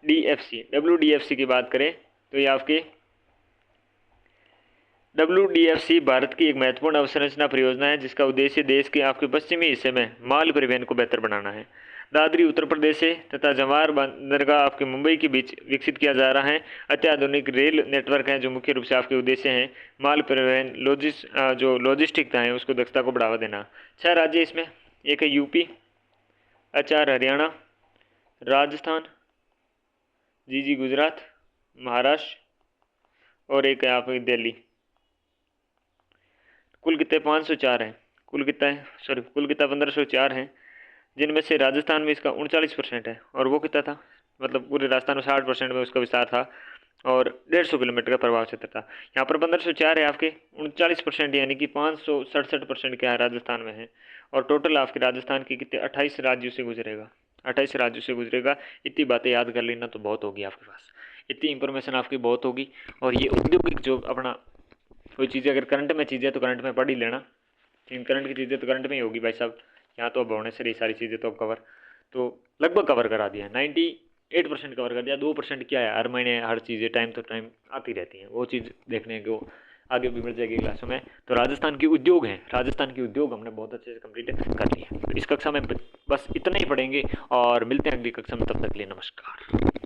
WDFC की बात करें तो ये आपके WDFC भारत की एक महत्वपूर्ण अवसंरचना परियोजना है, जिसका उद्देश्य देश के आपके पश्चिमी हिस्से में माल परिवहन को बेहतर बनाना है। दादरी उत्तर प्रदेश से तथा जवाहर बंदरगाह आपके मुंबई के बीच विकसित किया जा रहा है। अत्याधुनिक रेल नेटवर्क हैं जो मुख्य रूप से आपके उद्देश्य हैं माल परिवहन, जो लॉजिस्टिक्स हैं उसको दक्षता को बढ़ावा देना। 6 राज्य इसमें, एक है UP, 4 हरियाणा, राजस्थान, GG गुजरात, महाराष्ट्र और एक है आपकी दिल्ली। कुल कितने 504 हैं, कुल कितना है, सॉरी कुल कितना 1504 हैं, जिनमें से राजस्थान में इसका 39% है। और वो कितना था, मतलब पूरे राजस्थान में 60% में उसका विस्तार था और 150 किलोमीटर का प्रभाव क्षेत्र था। यहाँ पर 1504 है आपके 39%, यानी कि 567% क्या है राजस्थान में है। और टोटल आपके राजस्थान के कितने 28 राज्यों से गुजरेगा, 28 राज्यों से गुजरेगा। इतनी बातें याद कर लेना तो बहुत होगी आपके पास, इतनी इंफॉर्मेशन आपकी बहुत होगी। और ये औद्योगिक जो अपना कोई चीज़ें अगर करंट में चीज़ें तो करंट में पढ़ ही लेना, लेकिन करंट की चीज़ें तो करंट में ही होगी भाई साहब। यहाँ तो अब होने से ये सारी चीज़ें तो अब कवर, तो लगभग कवर करा दिया, 98% कवर कर दिया। 2% क्या है, हर महीने हर चीज़ें टाइम टू टाइम आती रहती हैं, वो चीज़ देखने को आगे भी मिल जाएगी क्लासों में। तो राजस्थान के उद्योग हैं, राजस्थान के उद्योग हमने बहुत अच्छे से कंप्लीट कर लिए। तो इस कक्षा में बस इतना ही पढ़ेंगे और मिलते हैं अगली कक्षा में, तब तक के लिए नमस्कार।